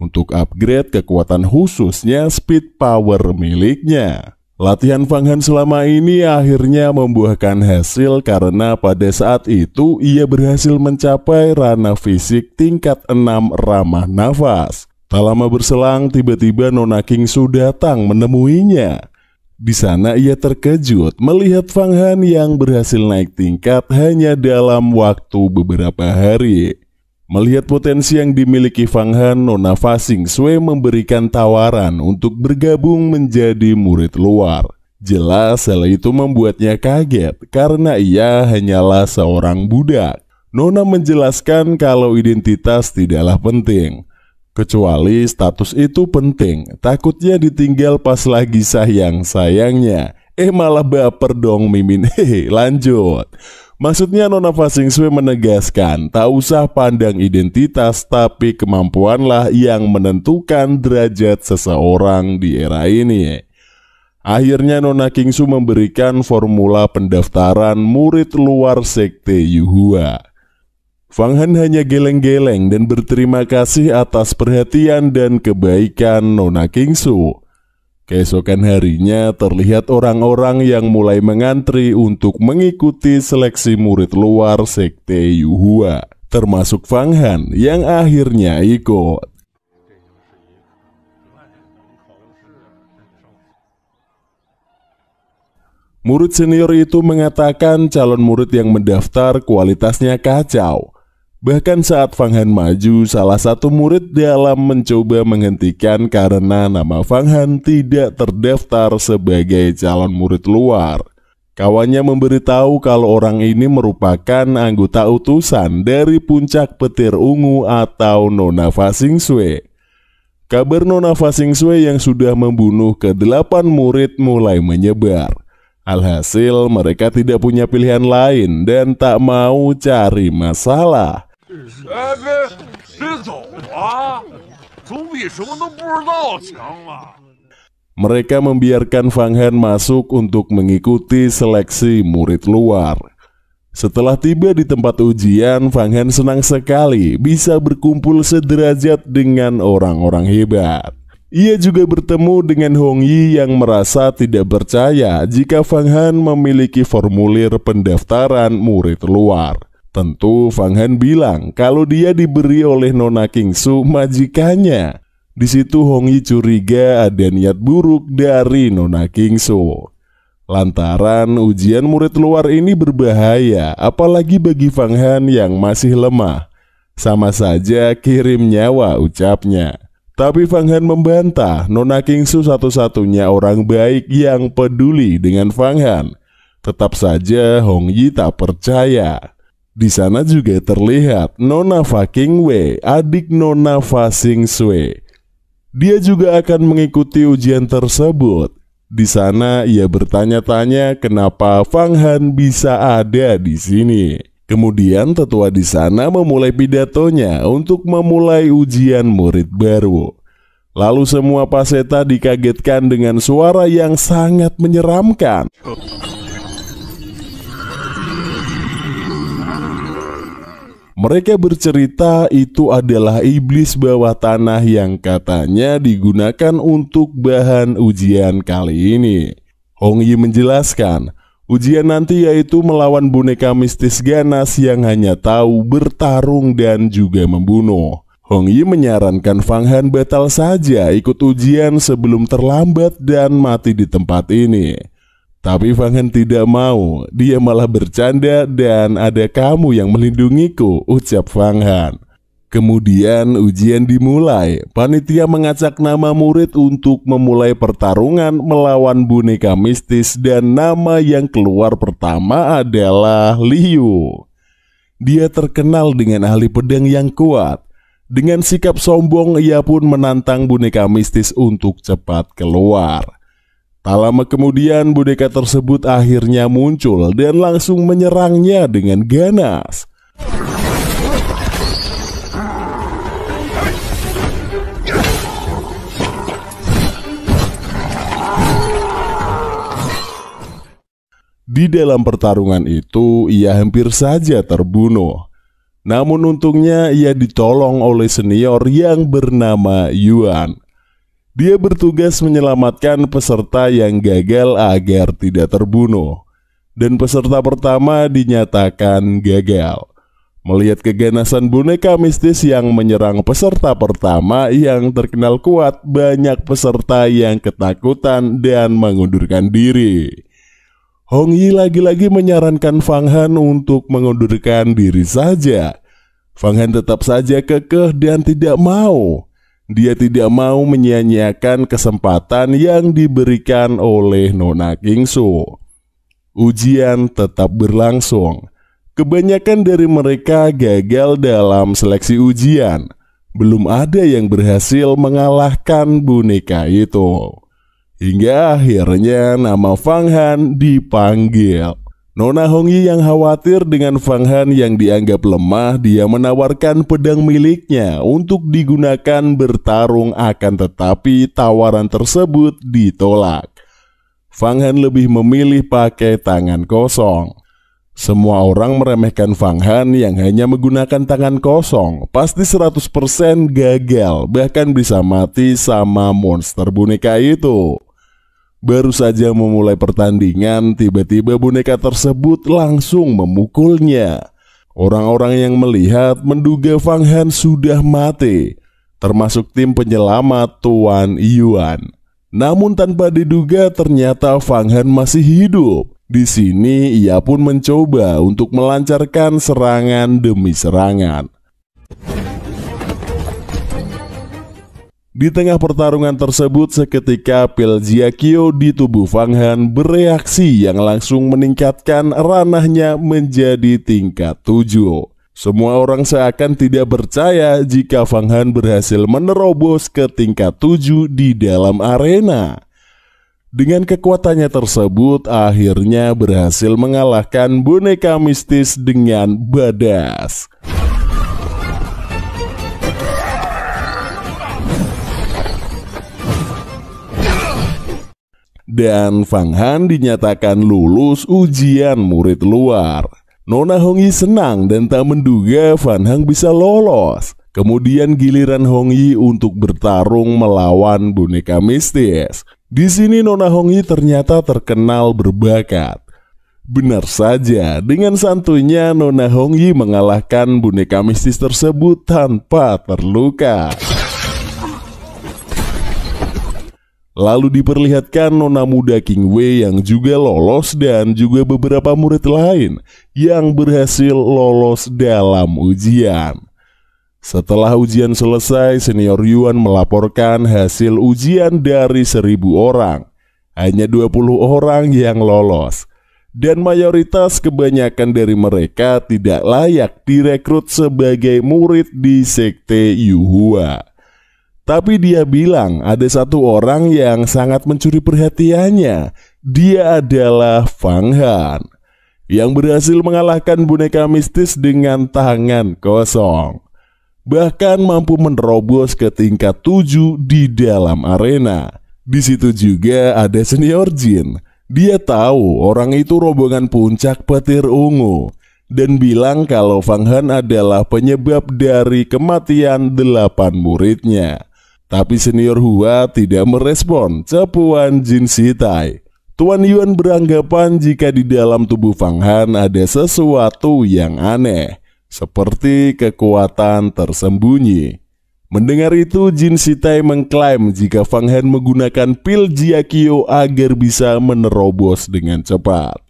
Untuk upgrade kekuatan khususnya speed power miliknya. Latihan Fang Han selama ini akhirnya membuahkan hasil karena pada saat itu ia berhasil mencapai ranah fisik tingkat 6 ramah nafas. Tak lama berselang, tiba-tiba Nona King Su datang menemuinya. Di sana ia terkejut melihat Fang Han yang berhasil naik tingkat hanya dalam waktu beberapa hari. Melihat potensi yang dimiliki Fang Han, Nona Fa Xingxue memberikan tawaran untuk bergabung menjadi murid luar. Jelas hal itu membuatnya kaget karena ia hanyalah seorang budak. Nona menjelaskan kalau identitas tidaklah penting, kecuali status itu penting. Takutnya ditinggal pas lagi sayang-sayangnya. Malah baper dong Mimin. Hehe, lanjut. Maksudnya Nona Fa Xingxue menegaskan, tak usah pandang identitas, tapi kemampuanlah yang menentukan derajat seseorang di era ini. Akhirnya Nona Qingsu memberikan formula pendaftaran murid luar sekte Yuhua. Fang Han hanya geleng-geleng dan berterima kasih atas perhatian dan kebaikan Nona Qingsu. Keesokan harinya terlihat orang-orang yang mulai mengantri untuk mengikuti seleksi murid luar sekte Yuhua, termasuk Fang Han yang akhirnya ikut. Murid senior itu mengatakan calon murid yang mendaftar kualitasnya kacau. Bahkan saat Fang Han maju, salah satu murid dalam mencoba menghentikan karena nama Fang Han tidak terdaftar sebagai calon murid luar. Kawannya memberitahu kalau orang ini merupakan anggota utusan dari puncak petir ungu atau Nona Fa Xingxue. Kabar Nona Fa Xingxue yang sudah membunuh ke-8 murid mulai menyebar. Alhasil mereka tidak punya pilihan lain dan tak mau cari masalah. Mereka membiarkan Fang Han masuk untuk mengikuti seleksi murid luar. Setelah tiba di tempat ujian, Fang Han senang sekali bisa berkumpul sederajat dengan orang-orang hebat. Ia juga bertemu dengan Hong Yi yang merasa tidak percaya jika Fang Han memiliki formulir pendaftaran murid luar. Tentu Fang Han bilang kalau dia diberi oleh Nona Qingsu, majikannya. Di situ Hong Yi curiga ada niat buruk dari Nona Qingsu. Lantaran ujian murid luar ini berbahaya, apalagi bagi Fang Han yang masih lemah. Sama saja kirim nyawa, ucapnya. Tapi Fang Han membantah Nona Qingsu satu-satunya orang baik yang peduli dengan Fang Han. Tetap saja Hong Yi tak percaya. Di sana juga terlihat Nona Fa Qingwei, adik Nona Fa Xingxue. Dia juga akan mengikuti ujian tersebut. Di sana ia bertanya-tanya kenapa Fang Han bisa ada di sini. Kemudian tetua di sana memulai pidatonya untuk memulai ujian murid baru. Lalu semua paseta dikagetkan dengan suara yang sangat menyeramkan. Mereka bercerita itu adalah iblis bawah tanah yang katanya digunakan untuk bahan ujian kali ini. Hong Yi menjelaskan, ujian nanti yaitu melawan boneka mistis ganas yang hanya tahu bertarung dan juga membunuh. Hong Yi menyarankan Fang Han batal saja ikut ujian sebelum terlambat dan mati di tempat ini. Tapi Fang Han tidak mau, dia malah bercanda dan ada kamu yang melindungiku, ucap Fang Han. Kemudian ujian dimulai, panitia mengacak nama murid untuk memulai pertarungan melawan boneka mistis dan nama yang keluar pertama adalah Liu. Dia terkenal dengan ahli pedang yang kuat. Dengan sikap sombong ia pun menantang boneka mistis untuk cepat keluar. Tak lama kemudian boneka tersebut akhirnya muncul dan langsung menyerangnya dengan ganas. Di dalam pertarungan itu ia hampir saja terbunuh. Namun untungnya ia ditolong oleh senior yang bernama Yuan. Dia bertugas menyelamatkan peserta yang gagal agar tidak terbunuh. Dan peserta pertama dinyatakan gagal. Melihat keganasan boneka mistis yang menyerang peserta pertama yang terkenal kuat, banyak peserta yang ketakutan dan mengundurkan diri. Hong Yi lagi-lagi menyarankan Fang Han untuk mengundurkan diri saja. Fang Han tetap saja kekeh dan tidak mau. Dia tidak mau menyia-nyiakan kesempatan yang diberikan oleh Nona Kingsu. Ujian tetap berlangsung. Kebanyakan dari mereka gagal dalam seleksi ujian. Belum ada yang berhasil mengalahkan boneka itu. Hingga akhirnya nama Fang Han dipanggil. Nona Hong Yi yang khawatir dengan Fang Han yang dianggap lemah, dia menawarkan pedang miliknya untuk digunakan bertarung, akan tetapi tawaran tersebut ditolak. Fang Han lebih memilih pakai tangan kosong. Semua orang meremehkan Fang Han yang hanya menggunakan tangan kosong. Pasti 100% gagal, bahkan bisa mati sama monster boneka itu. Baru saja memulai pertandingan, tiba-tiba boneka tersebut langsung memukulnya. Orang-orang yang melihat menduga Fang Han sudah mati, termasuk tim penyelamat Tuan Yuan. Namun tanpa diduga ternyata Fang Han masih hidup. Di sini ia pun mencoba untuk melancarkan serangan demi serangan. Di tengah pertarungan tersebut, seketika pil Jiakyo di tubuh Fang Han bereaksi yang langsung meningkatkan ranahnya menjadi tingkat 7. Semua orang seakan tidak percaya jika Fang Han berhasil menerobos ke tingkat 7 di dalam arena. Dengan kekuatannya tersebut, akhirnya berhasil mengalahkan boneka mistis dengan badas. Dan Fang Han dinyatakan lulus ujian murid luar. Nona Hong Yi senang dan tak menduga Fang Han bisa lolos. Kemudian giliran Hong Yi untuk bertarung melawan boneka mistis. Di sini Nona Hong Yi ternyata terkenal berbakat. Benar saja, dengan santuinya Nona Hong Yi mengalahkan boneka mistis tersebut tanpa terluka. Lalu diperlihatkan nona muda King Wei yang juga lolos dan juga beberapa murid lain yang berhasil lolos dalam ujian. Setelah ujian selesai, senior Yuan melaporkan hasil ujian dari 1000 orang. Hanya 20 orang yang lolos. Dan mayoritas kebanyakan dari mereka tidak layak direkrut sebagai murid di sekte Yuhua. Tapi dia bilang ada satu orang yang sangat mencuri perhatiannya. Dia adalah Fang Han, yang berhasil mengalahkan boneka mistis dengan tangan kosong. Bahkan mampu menerobos ke tingkat 7 di dalam arena. Di situ juga ada senior Jin. Dia tahu orang itu rombongan puncak petir ungu dan bilang kalau Fang Han adalah penyebab dari kematian 8 muridnya. Tapi senior Hua tidak merespon cepuan Jin Shitai. Tuan Yuan beranggapan jika di dalam tubuh Fang Han ada sesuatu yang aneh, seperti kekuatan tersembunyi. Mendengar itu, Jin Shitai mengklaim jika Fang Han menggunakan pil Jiakyo agar bisa menerobos dengan cepat.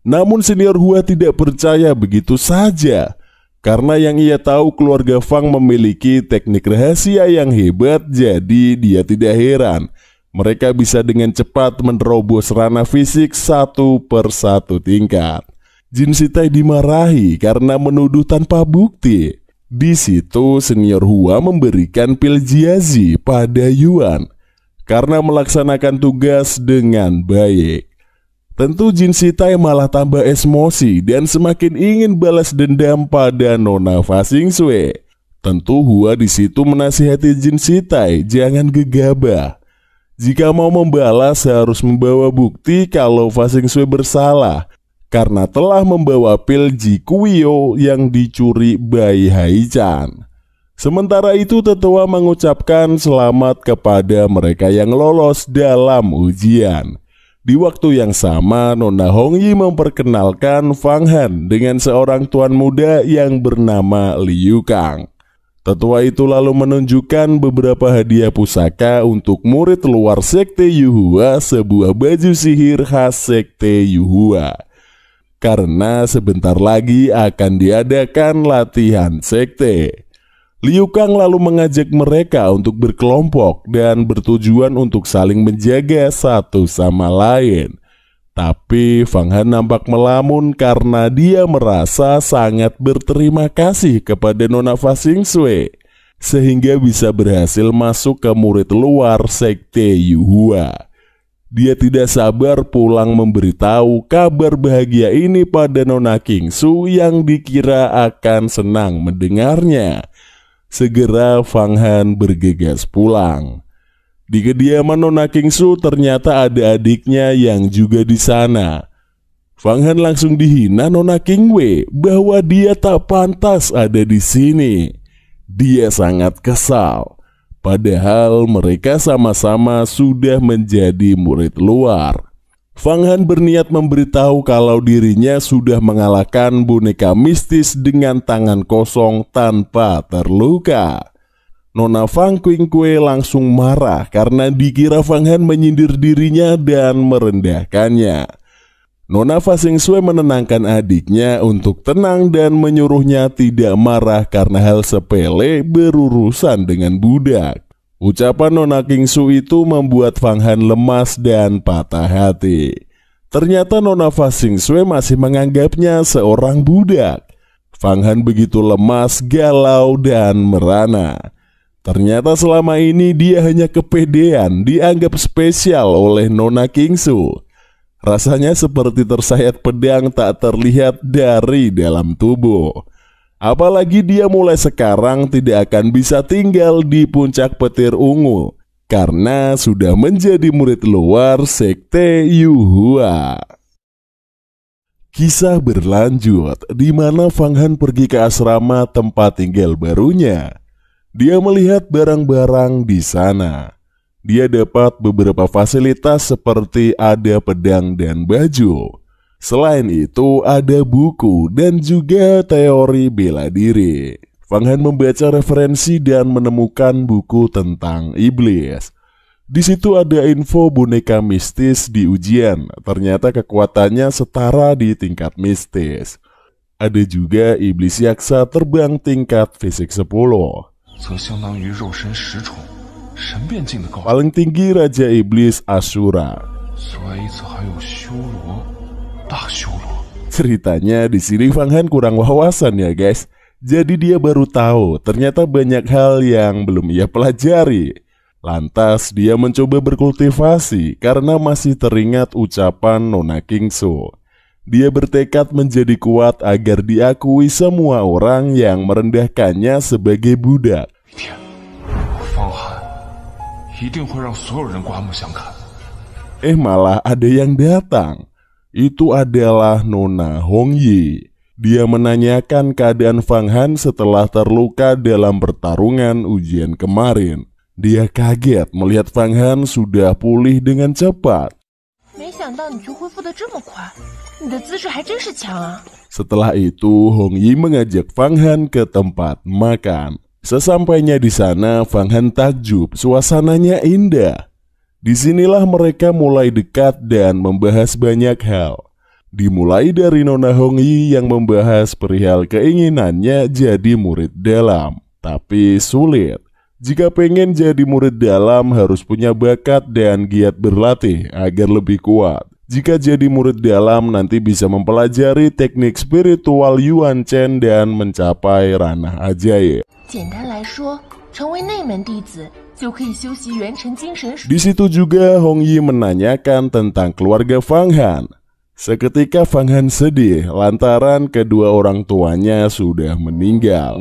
Namun senior Hua tidak percaya begitu saja. Karena yang ia tahu keluarga Fang memiliki teknik rahasia yang hebat, jadi dia tidak heran mereka bisa dengan cepat menerobos ranah fisik satu persatu tingkat. Jin Shitai dimarahi karena menuduh tanpa bukti. Di situ senior Hua memberikan pil Jiazi pada Yuan karena melaksanakan tugas dengan baik. Tentu Jin Shitai malah tambah emosi dan semakin ingin balas dendam pada Nona Fa Xingxue. Tentu Hua di situ menasihati Jin Shitai jangan gegabah. Jika mau membalas harus membawa bukti kalau Fa Xingxue bersalah karena telah membawa pil Jikuyo yang dicuri Bai Haichan. Sementara itu tetua mengucapkan selamat kepada mereka yang lolos dalam ujian. Di waktu yang sama, Nona Hongyi memperkenalkan Fang Han dengan seorang tuan muda yang bernama Liu Kang. Tetua itu lalu menunjukkan beberapa hadiah pusaka untuk murid luar Sekte Yuhua, sebuah baju sihir khas Sekte Yuhua. Karena sebentar lagi akan diadakan latihan sekte. Liu Kang lalu mengajak mereka untuk berkelompok dan bertujuan untuk saling menjaga satu sama lain. Tapi Fang Han nampak melamun karena dia merasa sangat berterima kasih kepada Nona Fa Xingxue sehingga bisa berhasil masuk ke murid luar Sekte Yuhua. Dia tidak sabar pulang memberitahu kabar bahagia ini pada Nona Qingsu yang dikira akan senang mendengarnya. Segera Fang Han bergegas pulang. Di kediaman Nona Qingsu ternyata ada adiknya yang juga di sana. Fang Han langsung dihina Nona Qingwei bahwa dia tak pantas ada di sini. Dia sangat kesal. Padahal mereka sama-sama sudah menjadi murid luar. Fang Han berniat memberitahu kalau dirinya sudah mengalahkan boneka mistis dengan tangan kosong tanpa terluka. Nona Fang Qingwei langsung marah karena dikira Fang Han menyindir dirinya dan merendahkannya. Nona Fa Xingxue menenangkan adiknya untuk tenang dan menyuruhnya tidak marah karena hal sepele berurusan dengan budak. Ucapan Nona Qingsu itu membuat Fang Han lemas dan patah hati. Ternyata Nona Fa Xingxue masih menganggapnya seorang budak. Fang Han begitu lemas, galau, dan merana. Ternyata selama ini dia hanya kepedean, dianggap spesial oleh Nona Qingsu. Rasanya seperti tersayat pedang tak terlihat dari dalam tubuh. Apalagi dia mulai sekarang tidak akan bisa tinggal di puncak petir ungu karena sudah menjadi murid luar Sekte Yuhua. Kisah berlanjut di mana Fang Han pergi ke asrama tempat tinggal barunya. Dia melihat barang-barang di sana. Dia dapat beberapa fasilitas seperti ada pedang dan baju. Selain itu ada buku dan juga teori bela diri. Fang Han membaca referensi dan menemukan buku tentang iblis. Di situ ada info boneka mistis di ujian. Ternyata kekuatannya setara di tingkat mistis. Ada juga iblis yaksa terbang tingkat fisik 10. Paling tinggi Raja Iblis Ashura. Ceritanya di sini Fang Han kurang wawasan ya guys. Jadi dia baru tahu ternyata banyak hal yang belum ia pelajari. Lantas dia mencoba berkultivasi karena masih teringat ucapan Nona Qingsu. Dia bertekad menjadi kuat agar diakui semua orang yang merendahkannya sebagai budak. Malah ada yang datang. Itu adalah Nona Hongyi. Dia menanyakan keadaan Fang Han setelah terluka dalam pertarungan ujian kemarin. Dia kaget melihat Fang Han sudah pulih dengan cepat. Setelah itu, Hongyi mengajak Fang Han ke tempat makan. Sesampainya di sana, Fang Han takjub, suasananya indah. Disinilah mereka mulai dekat dan membahas banyak hal. Dimulai dari Nona Hongyi yang membahas perihal keinginannya jadi murid dalam. Tapi sulit. Jika pengen jadi murid dalam harus punya bakat dan giat berlatih agar lebih kuat. Jika jadi murid dalam nanti bisa mempelajari teknik spiritual Yuan Chen dan mencapai ranah ajaib. Di situ juga Hongyi menanyakan tentang keluarga Fang Han. Seketika Fang Han sedih lantaran kedua orang tuanya sudah meninggal.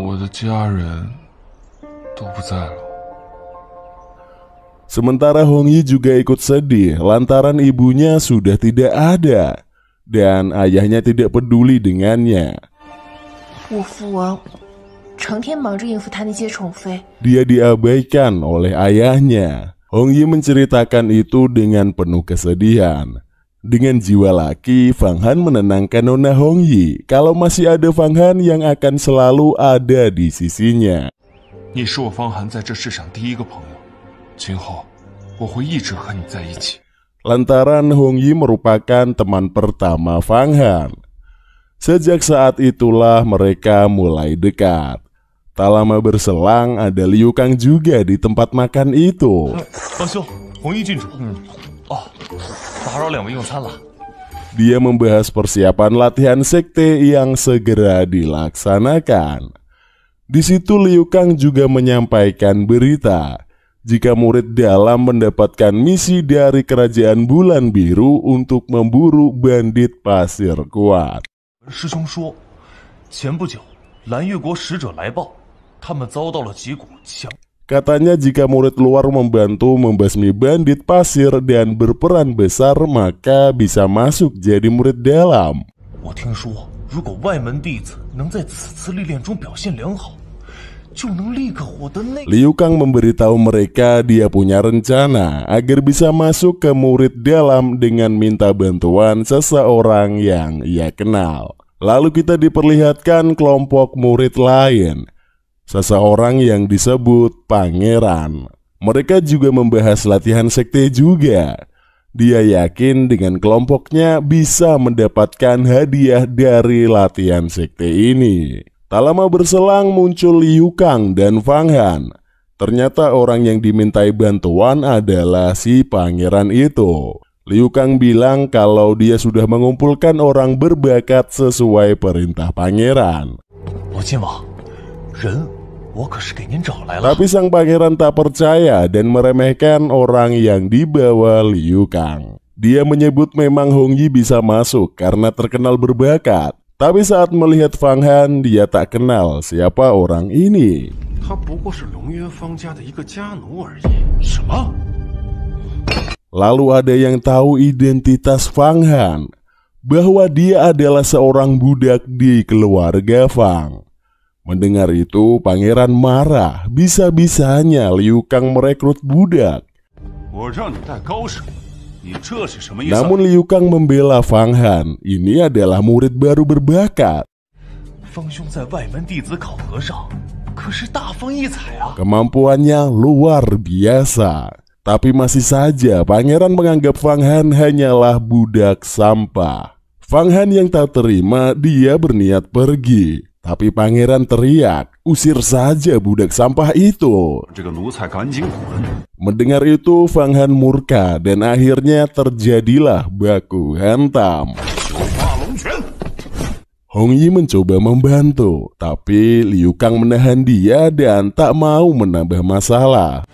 Sementara Hongyi juga ikut sedih lantaran ibunya sudah tidak ada dan ayahnya tidak peduli dengannya. Dia diabaikan oleh ayahnya. Hongyi menceritakan itu dengan penuh kesedihan. Dengan jiwa laki, Fang Han menenangkan Nona Hong Yi kalau masih ada Fang Han yang akan selalu ada di sisinya. Lantaran Hong Yi merupakan teman pertama Fang Han. Sejak saat itulah mereka mulai dekat. Tak lama berselang ada Liu Kang juga di tempat makan itu. Dia membahas persiapan latihan sekte yang segera dilaksanakan. Di situ Liu Kang juga menyampaikan berita jika murid dalam mendapatkan misi dari Kerajaan Bulan Biru untuk memburu bandit pasir kuat. Katanya jika murid luar membantu membasmi bandit pasir dan berperan besar, maka bisa masuk jadi murid dalam. Liu Kang memberitahu mereka dia punya rencana agar bisa masuk ke murid dalam dengan minta bantuan seseorang yang ia kenal. Lalu kita diperlihatkan kelompok murid lain, seseorang yang disebut Pangeran. Mereka juga membahas latihan sekte juga. Dia yakin dengan kelompoknya bisa mendapatkan hadiah dari latihan sekte ini. Tak lama berselang muncul Liu Kang dan Fang Han. Ternyata orang yang dimintai bantuan adalah si pangeran itu. Liu Kang bilang kalau dia sudah mengumpulkan orang berbakat sesuai perintah pangeran. Tapi sang pangeran tak percaya dan meremehkan orang yang dibawa Liu Kang. Dia menyebut memang Hong Yi bisa masuk karena terkenal berbakat. Tapi saat melihat Fang Han, dia tak kenal siapa orang ini. Lalu ada yang tahu identitas Fang Han, bahwa dia adalah seorang budak di keluarga Fang. Mendengar itu, pangeran marah. Bisa-bisanya Liu Kang merekrut budak. Namun Liu Kang membela Fang Han. Ini adalah murid baru berbakat. Kemampuannya luar biasa. Tapi masih saja pangeran menganggap Fang Han hanyalah budak sampah. Fang Han yang tak terima, dia berniat pergi. Tapi pangeran teriak, usir saja budak sampah itu. Mendengar itu Fang Han murka dan akhirnya terjadilah baku hantam. Hong Yi mencoba membantu, tapi Liu Kang menahan dia dan tak mau menambah masalah.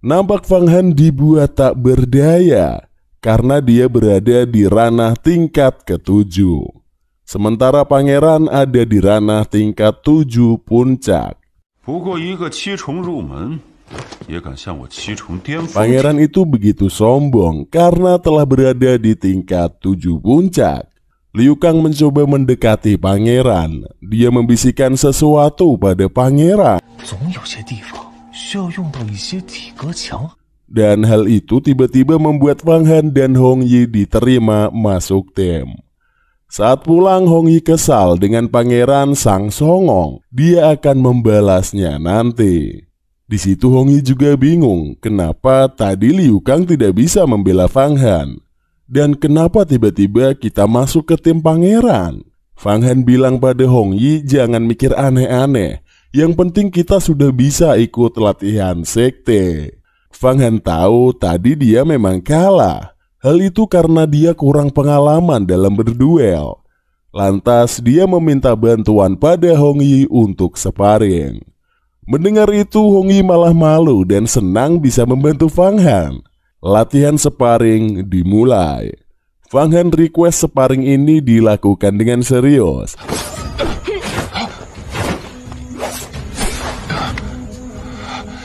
Nampak Fang Han dibuat tak berdaya karena dia berada di ranah tingkat ke-7. Sementara pangeran ada di ranah tingkat 7 puncak. Pangeran itu begitu sombong karena telah berada di tingkat 7 puncak. Liu Kang mencoba mendekati pangeran. Dia membisikkan sesuatu pada pangeran. Dan hal itu tiba-tiba membuat Fang Han dan Hong Yi diterima masuk tim. Saat pulang, Hong Yi kesal dengan pangeran sang songong. Dia akan membalasnya nanti. Di situ Hong Yi juga bingung kenapa tadi Liu Kang tidak bisa membela Fang Han. Dan kenapa tiba-tiba kita masuk ke tim pangeran? Fang Han bilang pada Hong Yi jangan mikir aneh-aneh. Yang penting kita sudah bisa ikut latihan sekte. Fang Han tahu tadi dia memang kalah. Hal itu karena dia kurang pengalaman dalam berduel. Lantas dia meminta bantuan pada Hong Yi untuk sparring. Mendengar itu Hong Yi malah malu dan senang bisa membantu Fang Han. Latihan sparring dimulai. Fang Han request sparring ini dilakukan dengan serius.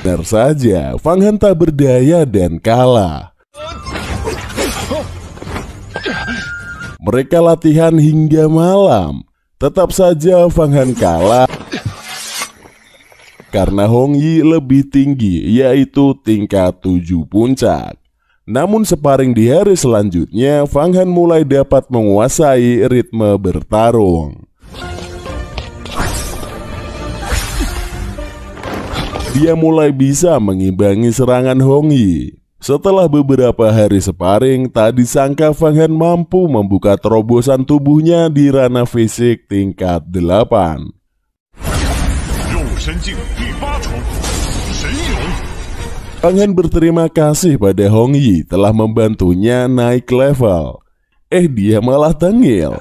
Benar saja, Fang Han tak berdaya dan kalah. Mereka latihan hingga malam. Tetap saja Fang Han kalah karena Hong Yi lebih tinggi, yaitu tingkat 7 puncak. Namun sparring di hari selanjutnya, Fang Han mulai dapat menguasai ritme bertarung. Dia mulai bisa mengimbangi serangan Hong Yi. Setelah beberapa hari sparring, tak disangka Fang Han mampu membuka terobosan tubuhnya di ranah fisik tingkat 8. Fang Han berterima kasih pada Hong Yi telah membantunya naik level. Dia malah tengil.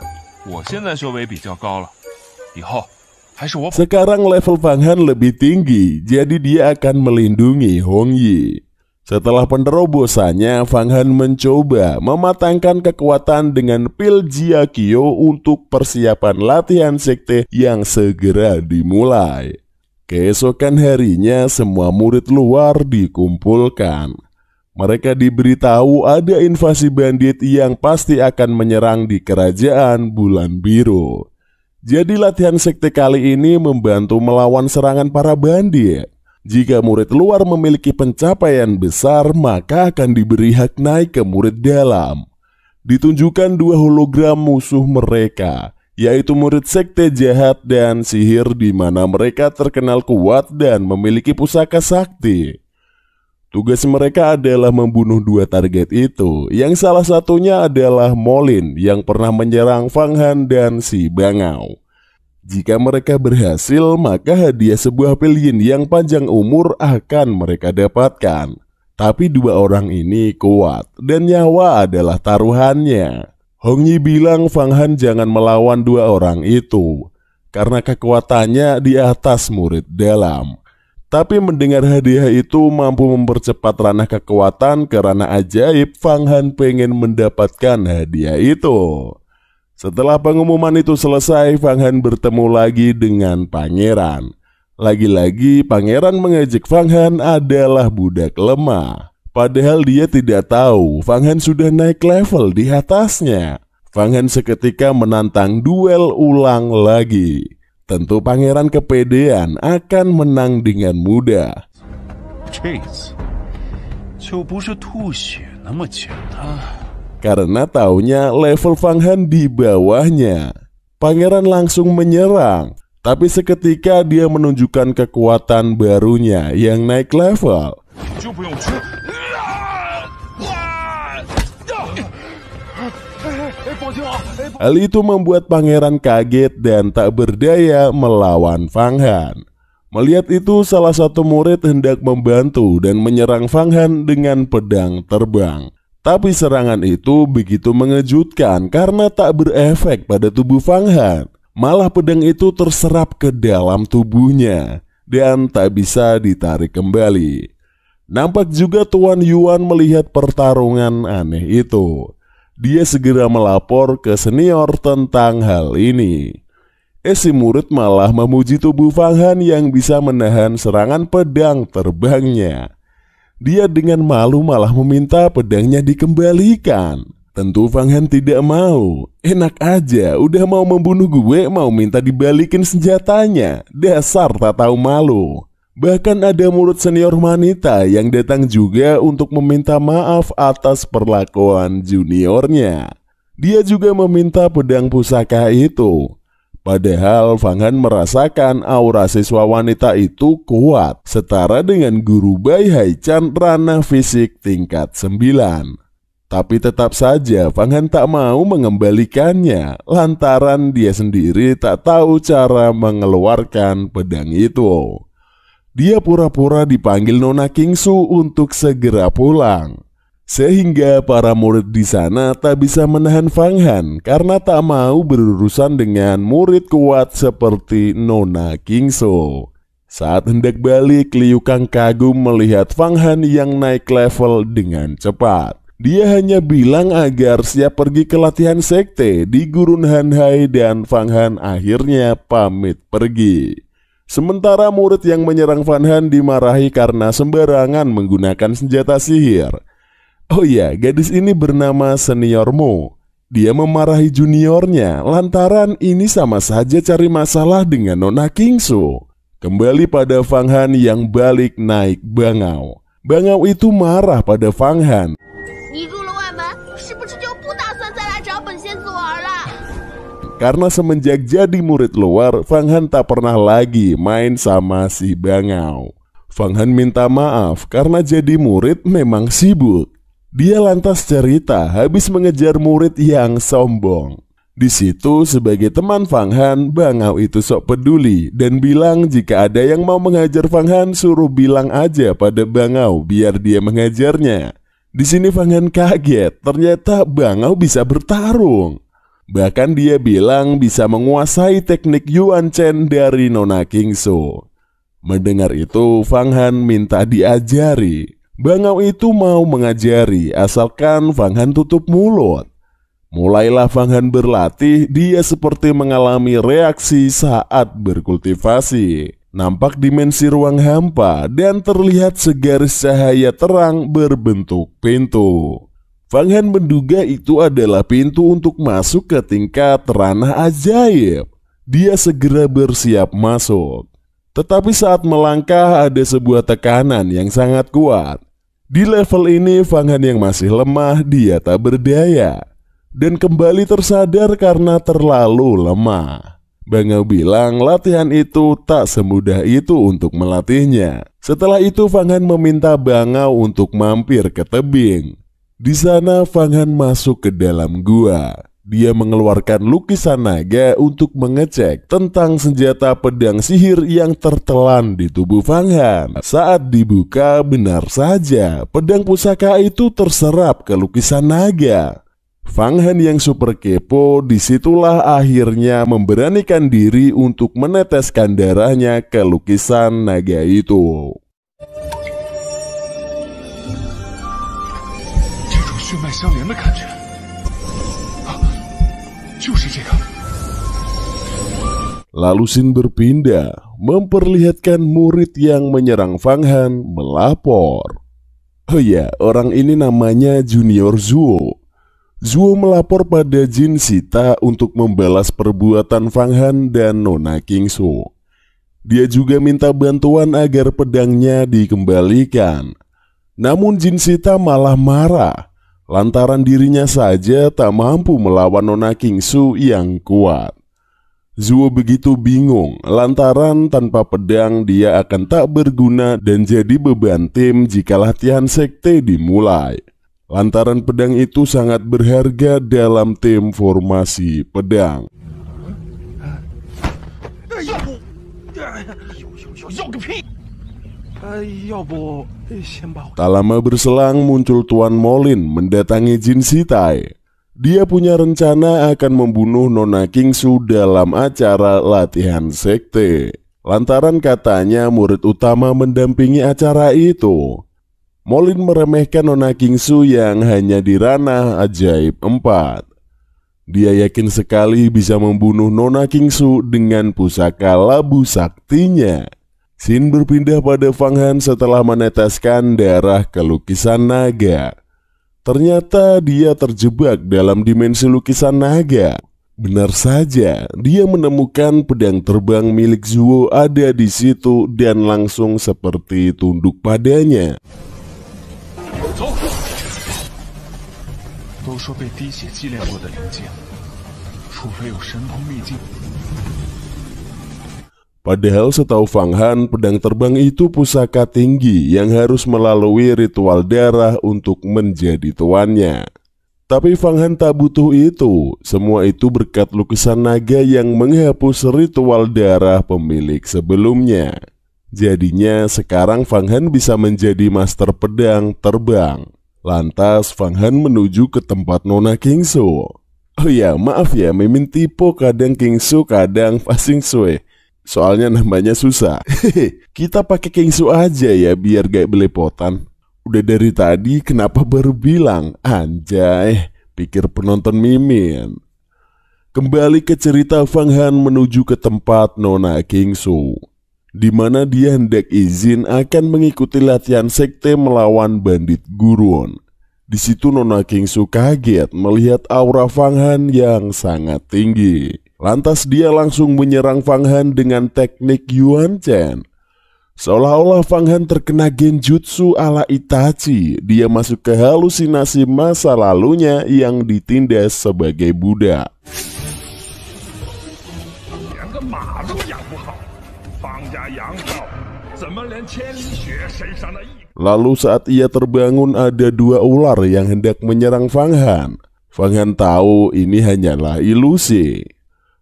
Sekarang level Fang Han lebih tinggi, jadi dia akan melindungi Hong Yi. Setelah penerobosannya, Fang Han mencoba mematangkan kekuatan dengan pil Jia Qiu untuk persiapan latihan sekte yang segera dimulai. Keesokan harinya, semua murid luar dikumpulkan. Mereka diberitahu ada invasi bandit yang pasti akan menyerang di kerajaan Bulan Biru. Jadi latihan sekte kali ini membantu melawan serangan para bandit. Jika murid luar memiliki pencapaian besar, maka akan diberi hak naik ke murid dalam. Ditunjukkan 2 hologram musuh mereka, yaitu murid sekte jahat dan sihir, di mana mereka terkenal kuat dan memiliki pusaka sakti. Tugas mereka adalah membunuh 2 target itu, yang salah satunya adalah Molin yang pernah menyerang Fang Han dan si Bangau. Jika mereka berhasil, maka hadiah sebuah pil yin yang panjang umur akan mereka dapatkan. Tapi 2 orang ini kuat dan nyawa adalah taruhannya. Hong Yi bilang Fang Han jangan melawan 2 orang itu karena kekuatannya di atas murid dalam. Tapi mendengar hadiah itu mampu mempercepat ranah kekuatan ke ranah ajaib, Fang Han pengen mendapatkan hadiah itu. Setelah pengumuman itu selesai, Fang Han bertemu lagi dengan pangeran. Lagi-lagi pangeran mengejek Fang Han adalah budak lemah. Padahal dia tidak tahu Fang Han sudah naik level di atasnya. Fang Han seketika menantang duel ulang lagi. Tentu pangeran kepedean akan menang dengan mudah. Karena taunya level Fang Han di bawahnya. Pangeran langsung menyerang. Tapi seketika dia menunjukkan kekuatan barunya yang naik level. Hal itu membuat pangeran kaget dan tak berdaya melawan Fang Han. Melihat itu, salah satu murid hendak membantu dan menyerang Fang Han dengan pedang terbang. Tapi serangan itu begitu mengejutkan karena tak berefek pada tubuh Fang Han. Malah pedang itu terserap ke dalam tubuhnya dan tak bisa ditarik kembali. Nampak juga Tuan Yuan melihat pertarungan aneh itu. Dia segera melapor ke senior tentang hal ini. Si murid malah memuji tubuh Fang Han yang bisa menahan serangan pedang terbangnya. Dia dengan malu malah meminta pedangnya dikembalikan. Tentu Fang Han tidak mau. Enak aja, udah mau membunuh gue, mau minta dibalikin senjatanya. Dasar tak tahu malu. Bahkan ada murid senior wanita yang datang juga untuk meminta maaf atas perlakuan juniornya. Dia juga meminta pedang pusaka itu. Padahal Fang Han merasakan aura siswa wanita itu kuat, setara dengan guru Bai Haichan ranah fisik tingkat 9. Tapi tetap saja Fang Han tak mau mengembalikannya, lantaran dia sendiri tak tahu cara mengeluarkan pedang itu. Dia pura-pura dipanggil Nona Kingsu untuk segera pulang. Sehingga para murid di sana tak bisa menahan Fang Han karena tak mau berurusan dengan murid kuat seperti Nona Kingsu. Saat hendak balik, Liu Kang kagum melihat Fang Han yang naik level dengan cepat. Dia hanya bilang agar siap pergi ke latihan sekte di Gurun Hanhai dan Fang Han akhirnya pamit pergi. Sementara murid yang menyerang Fang Han dimarahi karena sembarangan menggunakan senjata sihir. Oh ya, gadis ini bernama seniormu. Dia memarahi juniornya lantaran ini sama saja cari masalah dengan Nona Kingsu. Kembali pada Fang Han yang balik naik bangau. Bangau itu marah pada Fang Han. Karena semenjak jadi murid luar, Fang Han tak pernah lagi main sama si Bangau. Fang Han minta maaf karena jadi murid memang sibuk. Dia lantas cerita habis mengejar murid yang sombong. Di situ sebagai teman Fang Han, Bangau itu sok peduli dan bilang jika ada yang mau menghajar Fang Han suruh bilang aja pada Bangau biar dia mengajarnya. Di sini Fang Han kaget, ternyata Bangau bisa bertarung. Bahkan dia bilang bisa menguasai teknik Yuan Chen dari Nona Kingsu. Mendengar itu, Fang Han minta diajari. Bangau itu mau mengajari, asalkan Fang Han tutup mulut. Mulailah Fang Han berlatih, dia seperti mengalami reaksi saat berkultivasi. Nampak dimensi ruang hampa dan terlihat segaris cahaya terang berbentuk pintu. Fang Han menduga itu adalah pintu untuk masuk ke tingkat ranah ajaib. Dia segera bersiap masuk. Tetapi saat melangkah ada sebuah tekanan yang sangat kuat. Di level ini Fang Han yang masih lemah, dia tak berdaya dan kembali tersadar karena terlalu lemah. Bangau bilang latihan itu tak semudah itu untuk melatihnya. Setelah itu Fang Han meminta Bangau untuk mampir ke tebing. Di sana Fang Han masuk ke dalam gua. Dia mengeluarkan lukisan naga untuk mengecek tentang senjata pedang sihir yang tertelan di tubuh Fang Han. Saat dibuka, benar saja pedang pusaka itu terserap ke lukisan naga. Fang Han yang super kepo disitulah akhirnya memberanikan diri untuk meneteskan darahnya ke lukisan naga itu. Lalu scene berpindah, memperlihatkan murid yang menyerang Fang Han melapor. Oh ya, orang ini namanya Junior Zuo. Zuo melapor pada Jin Sita untuk membalas perbuatan Fang Han dan Nona Kingsu. Dia juga minta bantuan agar pedangnya dikembalikan. Namun Jin Sita malah marah lantaran dirinya saja tak mampu melawan Nona Kingsu yang kuat. Zuo begitu bingung lantaran tanpa pedang dia akan tak berguna dan jadi beban tim jika latihan sekte dimulai. Lantaran pedang itu sangat berharga dalam tim formasi pedang. Tak lama berselang muncul Tuan Molin mendatangi Jin Sitai. Dia punya rencana akan membunuh Nona Kingsu dalam acara latihan sekte. Lantaran katanya murid utama mendampingi acara itu. Molin meremehkan Nona Kingsu yang hanya di ranah ajaib 4. Dia yakin sekali bisa membunuh Nona Kingsu dengan pusaka labu saktinya. Scene berpindah pada Fang Han setelah meneteskan darah ke lukisan naga. Ternyata dia terjebak dalam dimensi lukisan naga. Benar saja, dia menemukan pedang terbang milik Zuo ada di situ dan langsung seperti tunduk padanya. Padahal setahu Fang Han, pedang terbang itu pusaka tinggi yang harus melalui ritual darah untuk menjadi tuannya. Tapi Fang Han tak butuh itu. Semua itu berkat lukisan naga yang menghapus ritual darah pemilik sebelumnya. Jadinya sekarang Fang Han bisa menjadi master pedang terbang. Lantas Fang Han menuju ke tempat Nona Kingsu. Oh ya, maaf ya, mimin tipe kadang Kingsu kadang Fasing Sui. Soalnya namanya susah. Kita pakai Kingsu aja ya biar gak belepotan. Udah dari tadi kenapa baru bilang? Anjay, pikir penonton mimin. Kembali ke cerita Fang Han menuju ke tempat Nona Kingsu, di mana dia hendak izin akan mengikuti latihan sekte melawan bandit gurun. Di situ Nona Kingsu kaget melihat aura Fang Han yang sangat tinggi. Lantas dia langsung menyerang Fang Han dengan teknik Yuan Chen. Seolah-olah Fang Han terkena genjutsu ala Itachi. Dia masuk ke halusinasi masa lalunya yang ditindas sebagai budak. Lalu saat ia terbangun ada dua ular yang hendak menyerang Fang Han. Fang Han tahu ini hanyalah ilusi.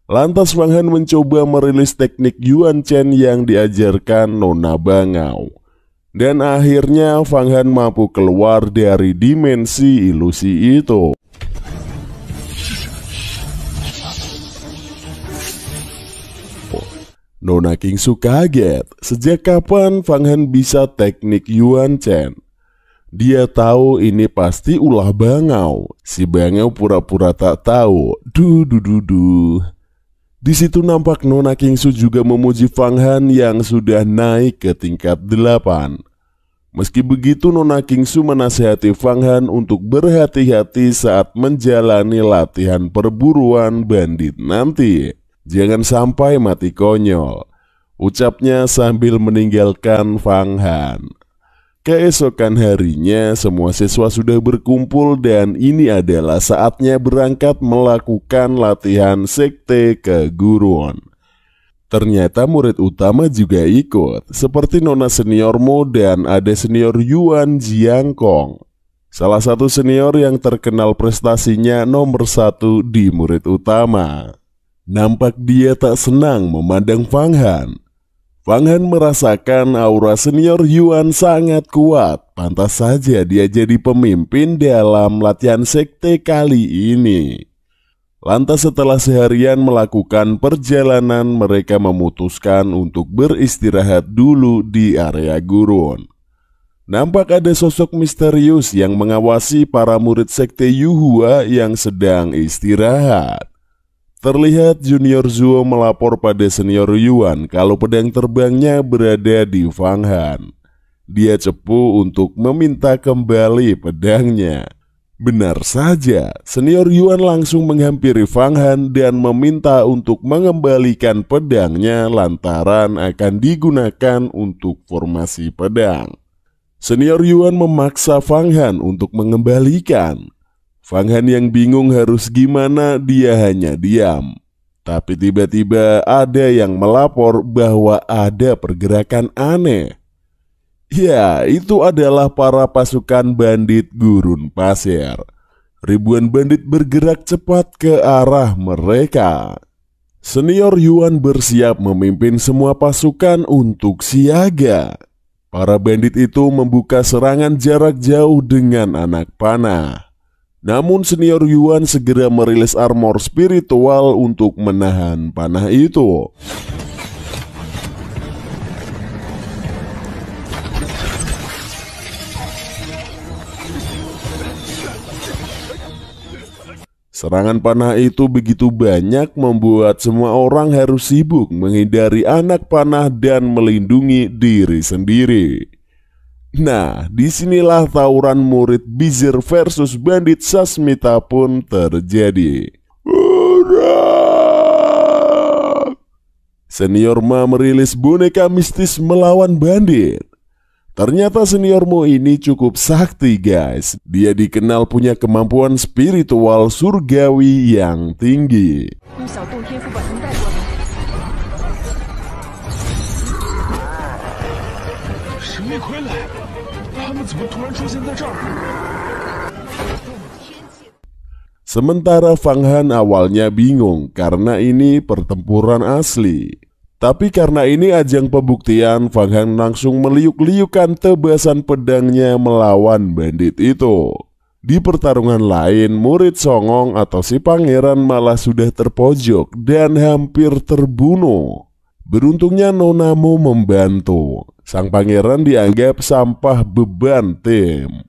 Lantas Fang Han mencoba merilis teknik Yuan Chen yang diajarkan Nona Bangau. Dan akhirnya Fang Han mampu keluar dari dimensi ilusi itu. Nona Kingsu kaget, sejak kapan Fang Han bisa teknik Yuan Chen? Dia tahu ini pasti ulah Bangau. Si Bangau pura-pura tak tahu. Di situ nampak Nona Kingsu juga memuji Fang Han yang sudah naik ke tingkat 8. Meski begitu, Nona Kingsu menasihati Fang Han untuk berhati-hati saat menjalani latihan perburuan bandit nanti. Jangan sampai mati konyol, ucapnya sambil meninggalkan Fang Han. Keesokan harinya semua siswa sudah berkumpul dan ini adalah saatnya berangkat melakukan latihan sekte keguruan. Ternyata murid utama juga ikut, seperti Nona Senior Mo dan Ade Senior Yuan Jiangkong. Salah satu senior yang terkenal prestasinya nomor 1 di murid utama. Nampak dia tak senang memandang Fang Han. Fang Han merasakan aura senior Yuan sangat kuat. Pantas saja dia jadi pemimpin dalam latihan sekte kali ini. Lantas setelah seharian melakukan perjalanan, mereka memutuskan untuk beristirahat dulu di area gurun. Nampak ada sosok misterius yang mengawasi para murid sekte Yuhua yang sedang istirahat. Terlihat Junior Zuo melapor pada Senior Yuan kalau pedang terbangnya berada di Fang Han. Dia cepu untuk meminta kembali pedangnya. Benar saja, Senior Yuan langsung menghampiri Fang Han dan meminta untuk mengembalikan pedangnya lantaran akan digunakan untuk formasi pedang. Senior Yuan memaksa Fang Han untuk mengembalikan. Fang Han yang bingung harus gimana, dia hanya diam. Tapi tiba-tiba ada yang melapor bahwa ada pergerakan aneh. Ya, itu adalah para pasukan bandit gurun pasir. Ribuan bandit bergerak cepat ke arah mereka. Senior Yuan bersiap memimpin semua pasukan untuk siaga. Para bandit itu membuka serangan jarak jauh dengan anak panah. Namun Senior Yuan segera merilis armor spiritual untuk menahan panah itu. Serangan panah itu begitu banyak membuat semua orang harus sibuk menghindari anak panah dan melindungi diri sendiri. Nah, disinilah tawuran murid Bizir versus bandit Sasmita pun terjadi. Senior Ma merilis boneka mistis melawan bandit. Ternyata Senior Mo ini cukup sakti guys. Dia dikenal punya kemampuan spiritual surgawi yang tinggi. Sementara Fang Han awalnya bingung karena ini pertempuran asli. Tapi karena ini ajang pembuktian, Fang Han langsung meliuk-liukan tebasan pedangnya melawan bandit itu. Di pertarungan lain, murid Songong atau si pangeran malah sudah terpojok dan hampir terbunuh. Beruntungnya Nona Mo membantu. Sang pangeran dianggap sampah beban tim.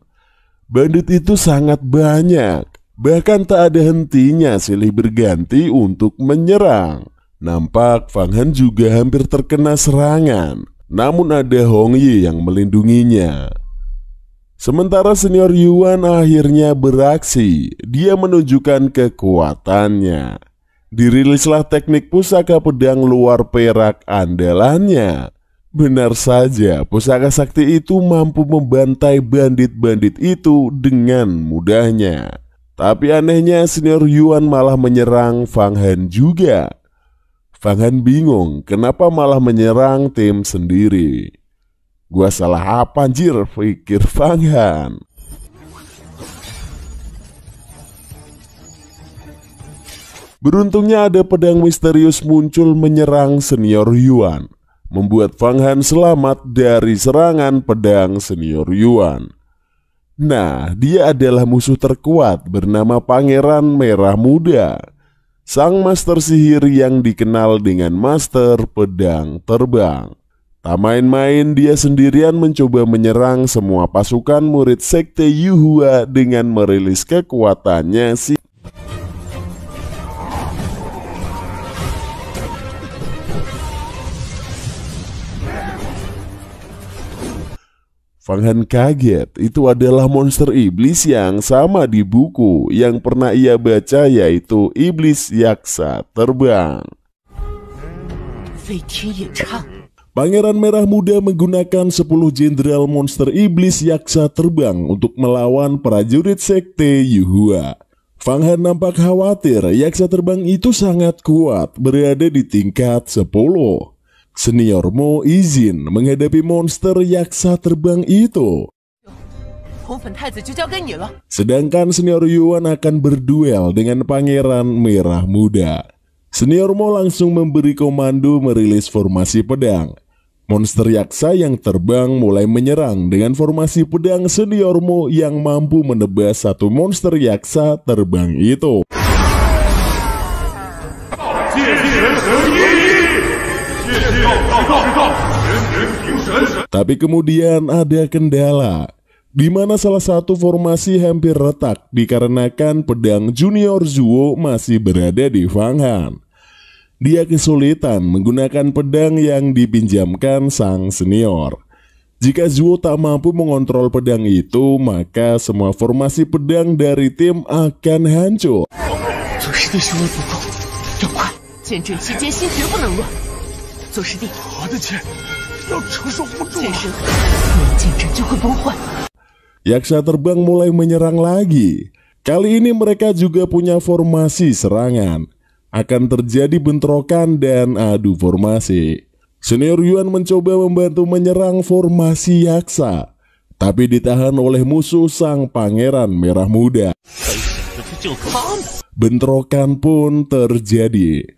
Bandit itu sangat banyak, bahkan tak ada hentinya silih berganti untuk menyerang. Nampak Fang Han juga hampir terkena serangan, namun ada Hong Yi yang melindunginya. Sementara Senior Yuan akhirnya beraksi. Dia menunjukkan kekuatannya. Dirilislah teknik pusaka pedang luar perak andalannya. Benar saja, pusaka sakti itu mampu membantai bandit-bandit itu dengan mudahnya. Tapi anehnya Senior Yuan malah menyerang Fang Han juga. Fang Han bingung kenapa malah menyerang tim sendiri. Gua salah apa anjir, pikir Fang Han. Beruntungnya ada pedang misterius muncul menyerang senior Yuan, membuat Fang Han selamat dari serangan pedang senior Yuan. Nah, dia adalah musuh terkuat bernama Pangeran Merah Muda, sang master sihir yang dikenal dengan master pedang terbang. Tak main-main, dia sendirian mencoba menyerang semua pasukan murid sekte Yuhua dengan merilis kekuatannya si Fang Han kaget, itu adalah monster iblis yang sama di buku yang pernah ia baca, yaitu iblis yaksa terbang. Pangeran Merah Muda menggunakan 10 jenderal monster iblis yaksa terbang untuk melawan prajurit sekte Yuhua. Fang Han nampak khawatir, yaksa terbang itu sangat kuat, berada di tingkat 10. Senior Mo izin menghadapi monster yaksa terbang itu. Sedangkan senior Yuan akan berduel dengan Pangeran Merah Muda. Senior Mo langsung memberi komando merilis formasi pedang. Monster yaksa yang terbang mulai menyerang dengan formasi pedang senior Mo yang mampu menebas satu monster yaksa terbang itu. Tapi kemudian ada kendala, di mana salah satu formasi hampir retak dikarenakan pedang Junior Zuo masih berada di Fang Han. Dia kesulitan menggunakan pedang yang dipinjamkan sang senior. Jika Zuo tak mampu mengontrol pedang itu, maka semua formasi pedang dari tim akan hancur. Yaksa terbang mulai menyerang lagi. Kali ini mereka juga punya formasi serangan. Akan terjadi bentrokan dan adu formasi. Senior Yuan mencoba membantu menyerang formasi yaksa, tapi ditahan oleh musuh sang Pangeran Merah Muda. Bentrokan pun terjadi.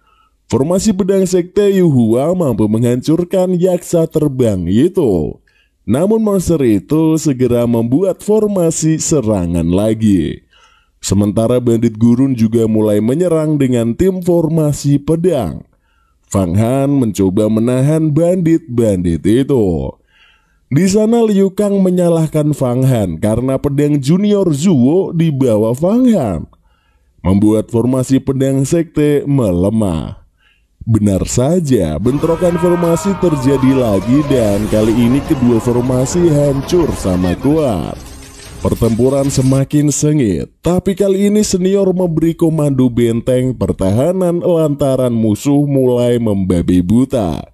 Formasi pedang sekte Yuhua mampu menghancurkan yaksa terbang itu. Namun monster itu segera membuat formasi serangan lagi. Sementara bandit gurun juga mulai menyerang dengan tim formasi pedang. Fang Han mencoba menahan bandit-bandit itu. Di sana Liu Kang menyalahkan Fang Han karena pedang Junior Zuo di bawah Fang Han, membuat formasi pedang sekte melemah. Benar saja, bentrokan formasi terjadi lagi dan kali ini kedua formasi hancur sama kuat. Pertempuran semakin sengit, tapi kali ini senior memberi komando benteng pertahanan lantaran musuh mulai membabi buta.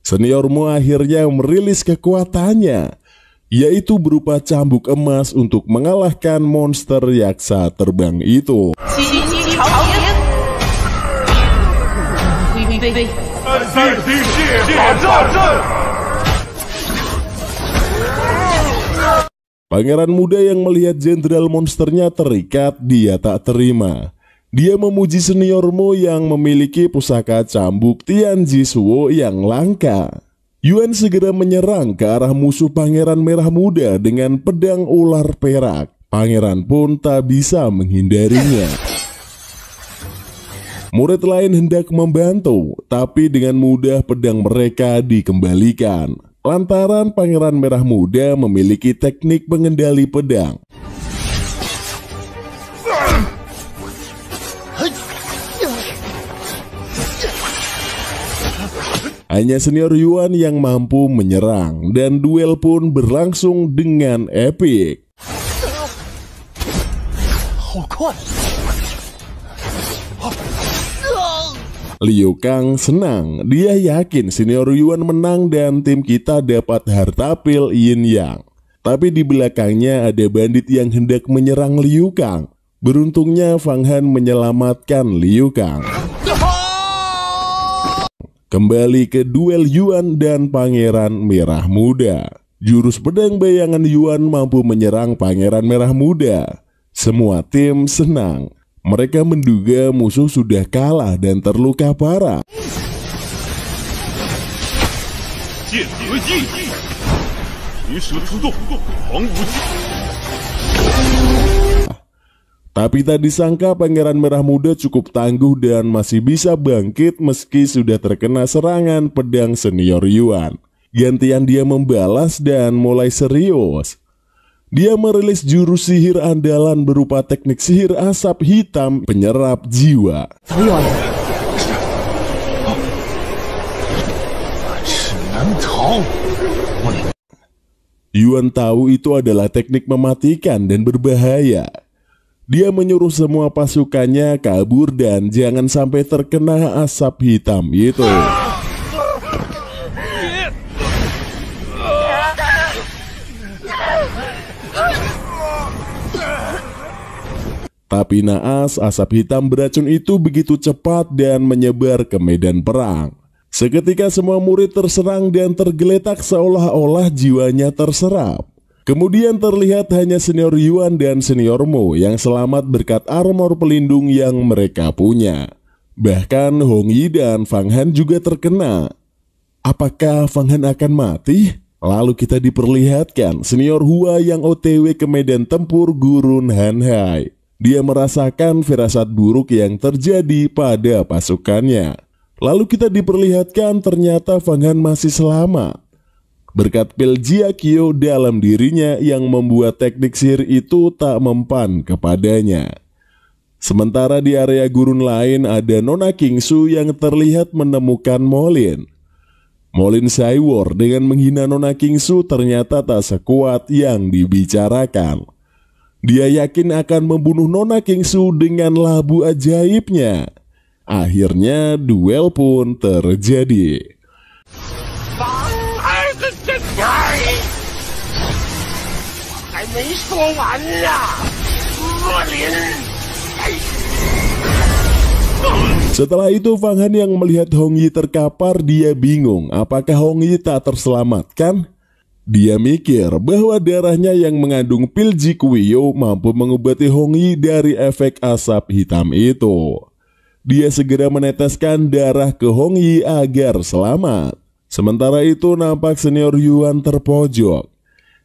Senior Mo akhirnya merilis kekuatannya, yaitu berupa cambuk emas untuk mengalahkan monster yaksa terbang itu. Pangeran muda yang melihat jenderal monsternya terikat, dia tak terima. Dia memuji senior Mo yang memiliki pusaka cambuk Tianji Suo yang langka. Yuan segera menyerang ke arah musuh Pangeran Merah Muda dengan pedang ular perak. Pangeran pun tak bisa menghindarinya. Murid lain hendak membantu, tapi dengan mudah pedang mereka dikembalikan. Lantaran Pangeran Merah Muda memiliki teknik pengendali pedang. Hanya senior Yuan yang mampu menyerang dan duel pun berlangsung dengan epik. Liu Kang senang, dia yakin senior Yuan menang dan tim kita dapat harta pil yin yang. Tapi di belakangnya ada bandit yang hendak menyerang Liu Kang. Beruntungnya Fang Han menyelamatkan Liu Kang. Kembali ke duel Yuan dan Pangeran Merah Muda. Jurus pedang bayangan Yuan mampu menyerang Pangeran Merah Muda. Semua tim senang. Mereka menduga musuh sudah kalah dan terluka parah. Tapi tak disangka Pangeran Merah Muda cukup tangguh dan masih bisa bangkit meski sudah terkena serangan pedang senior Yuan. Gantian dia membalas dan mulai serius. Dia merilis jurus sihir andalan berupa teknik sihir asap hitam penyerap jiwa. Yuan tahu itu adalah teknik mematikan dan berbahaya. Dia menyuruh semua pasukannya kabur dan jangan sampai terkena asap hitam itu. Tapi naas, asap hitam beracun itu begitu cepat dan menyebar ke medan perang. Seketika semua murid terserang dan tergeletak seolah-olah jiwanya terserap. Kemudian terlihat hanya senior Yuan dan senior Mo yang selamat berkat armor pelindung yang mereka punya. Bahkan Hong Yi dan Fang Han juga terkena. Apakah Fang Han akan mati? Lalu kita diperlihatkan senior Hua yang OTW ke medan tempur Gurun Han Hai. Dia merasakan firasat buruk yang terjadi pada pasukannya. Lalu kita diperlihatkan ternyata Fang Han masih selamat. Berkat pil Jia Qiu dalam dirinya yang membuat teknik sihir itu tak mempan kepadanya. Sementara di area gurun lain ada Nona Kingsu yang terlihat menemukan Molin. Molin Saiwor dengan menghina Nona Kingsu ternyata tak sekuat yang dibicarakan. Dia yakin akan membunuh Nona Kingsu dengan labu ajaibnya. Akhirnya duel pun terjadi. Setelah itu Fang Han yang melihat Hong Yi terkapar, dia bingung apakah Hong Yi tak terselamatkan. Dia mikir bahwa darahnya yang mengandung pil Ji Qiu mampu mengobati Hong Yi dari efek asap hitam itu. Dia segera meneteskan darah ke Hong Yi agar selamat. Sementara itu nampak senior Yuan terpojok.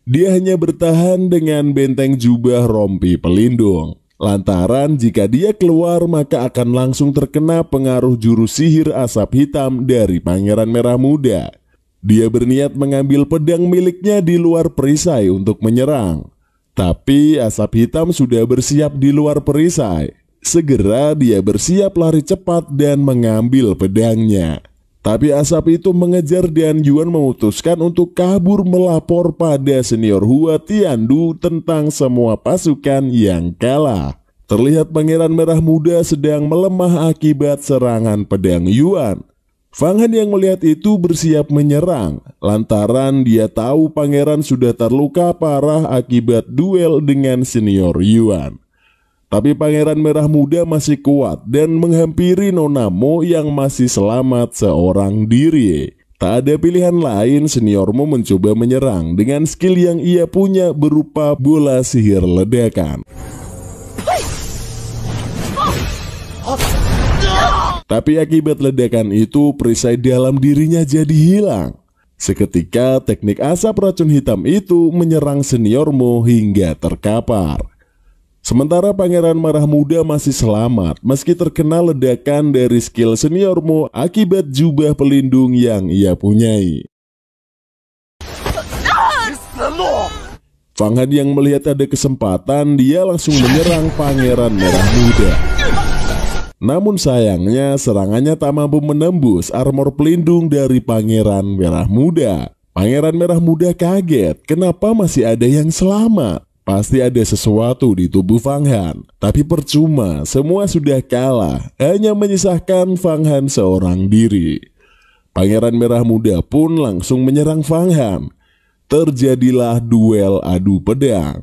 Dia hanya bertahan dengan benteng jubah rompi pelindung. Lantaran jika dia keluar maka akan langsung terkena pengaruh jurus sihir asap hitam dari Pangeran Merah Muda. Dia berniat mengambil pedang miliknya di luar perisai untuk menyerang. Tapi asap hitam sudah bersiap di luar perisai. Segera dia bersiap lari cepat dan mengambil pedangnya. Tapi asap itu mengejar dan Yuan memutuskan untuk kabur melapor pada senior Hua Tiandu tentang semua pasukan yang kalah. Terlihat Pangeran Merah Muda sedang melemah akibat serangan pedang Yuan. Fang Han yang melihat itu bersiap menyerang, lantaran dia tahu pangeran sudah terluka parah akibat duel dengan senior Yuan. Tapi Pangeran Merah Muda masih kuat dan menghampiri Nona Mo yang masih selamat seorang diri. Tak ada pilihan lain, senior Mo mencoba menyerang dengan skill yang ia punya berupa bola sihir ledakan. Tapi akibat ledakan itu perisai dalam dirinya jadi hilang. Seketika teknik asap racun hitam itu menyerang senior Mo hingga terkapar. Sementara Pangeran Merah Muda masih selamat meski terkena ledakan dari skill senior Mo akibat jubah pelindung yang ia punyai. Fang Han yang melihat ada kesempatan, dia langsung menyerang Pangeran Merah Muda. Namun sayangnya serangannya tak mampu menembus armor pelindung dari Pangeran Merah Muda. Pangeran Merah Muda kaget, kenapa masih ada yang selamat? Pasti ada sesuatu di tubuh Fang Han. Tapi percuma, semua sudah kalah. Hanya menyisakan Fang Han seorang diri. Pangeran Merah Muda pun langsung menyerang Fang Han. Terjadilah duel adu pedang.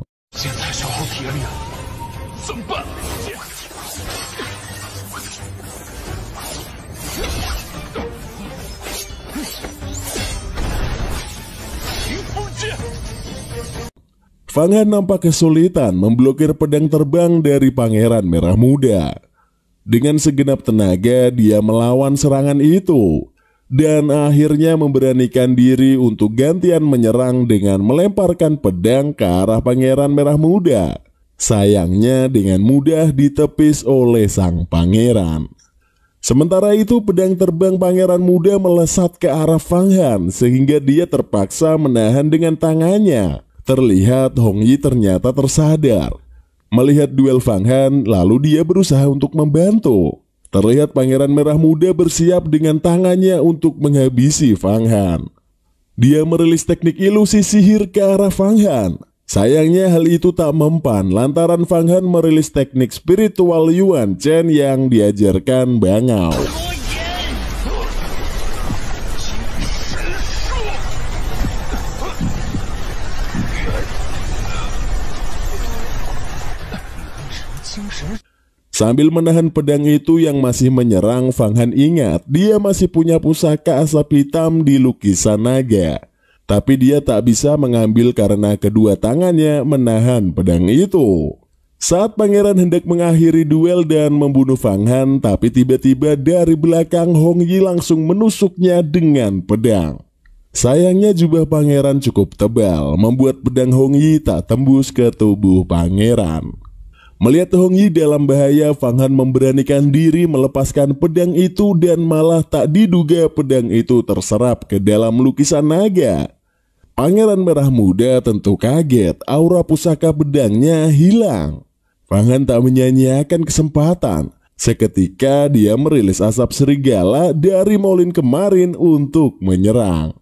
Fang Han nampak kesulitan memblokir pedang terbang dari Pangeran Merah Muda. Dengan segenap tenaga dia melawan serangan itu, dan akhirnya memberanikan diri untuk gantian menyerang dengan melemparkan pedang ke arah Pangeran Merah Muda. Sayangnya dengan mudah ditepis oleh sang pangeran. Sementara itu pedang terbang Pangeran Muda melesat ke arah Fang Han sehingga dia terpaksa menahan dengan tangannya. Terlihat Hong Yi ternyata tersadar. Melihat duel Fang Han, lalu dia berusaha untuk membantu. Terlihat Pangeran Merah Muda bersiap dengan tangannya untuk menghabisi Fang Han. Dia merilis teknik ilusi sihir ke arah Fang Han. Sayangnya hal itu tak mempan lantaran Fang Han merilis teknik spiritual Yuan Chen yang diajarkan Bangau. Sambil menahan pedang itu yang masih menyerang, Fang Han ingat dia masih punya pusaka asap hitam di lukisan naga. Tapi dia tak bisa mengambil karena kedua tangannya menahan pedang itu. Saat pangeran hendak mengakhiri duel dan membunuh Fang Han, tapi tiba-tiba dari belakang Hong Yi langsung menusuknya dengan pedang. Sayangnya jubah pangeran cukup tebal, membuat pedang Hong Yi tak tembus ke tubuh pangeran. Melihat Hong Yi dalam bahaya, Fang Han memberanikan diri melepaskan pedang itu dan malah tak diduga pedang itu terserap ke dalam lukisan naga. Pangeran Merah Muda tentu kaget, aura pusaka pedangnya hilang. Fang Han tak menyia-nyiakan kesempatan. Seketika dia merilis asap serigala dari Moulin kemarin untuk menyerang.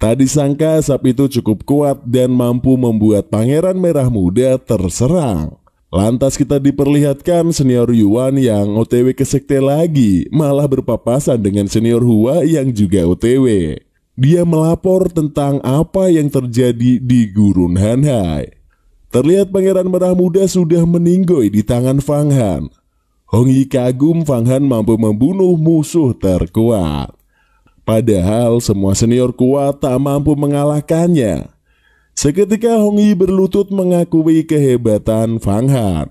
Tak disangka asap itu cukup kuat dan mampu membuat Pangeran Merah Muda terserang. Lantas kita diperlihatkan senior Yuan yang OTW ke sekte lagi, malah berpapasan dengan senior Hua yang juga OTW. Dia melapor tentang apa yang terjadi di Gurun Hanhai. Terlihat Pangeran Merah Muda sudah meninggoy di tangan Fang Han. Hong Yi kagum Fang Han mampu membunuh musuh terkuat. Padahal semua senior kuat tak mampu mengalahkannya. Seketika Hong Yi berlutut mengakui kehebatan Fang Han.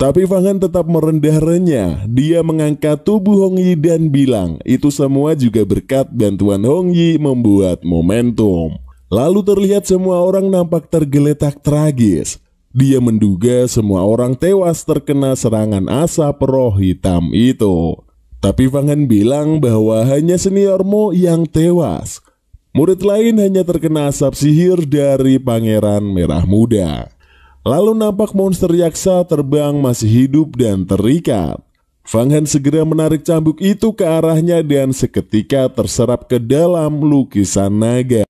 Tapi Fang Han tetap merendah renyah. Dia mengangkat tubuh Hong Yi dan bilang itu semua juga berkat bantuan Hong Yi membuat momentum. Lalu terlihat semua orang nampak tergeletak tragis. Dia menduga semua orang tewas terkena serangan asap roh hitam itu. Tapi Fang Han bilang bahwa hanya seniormu yang tewas. Murid lain hanya terkena asap sihir dari Pangeran Merah Muda. Lalu nampak monster yaksa terbang masih hidup dan terikat. Fang Han segera menarik cambuk itu ke arahnya dan seketika terserap ke dalam lukisan naga.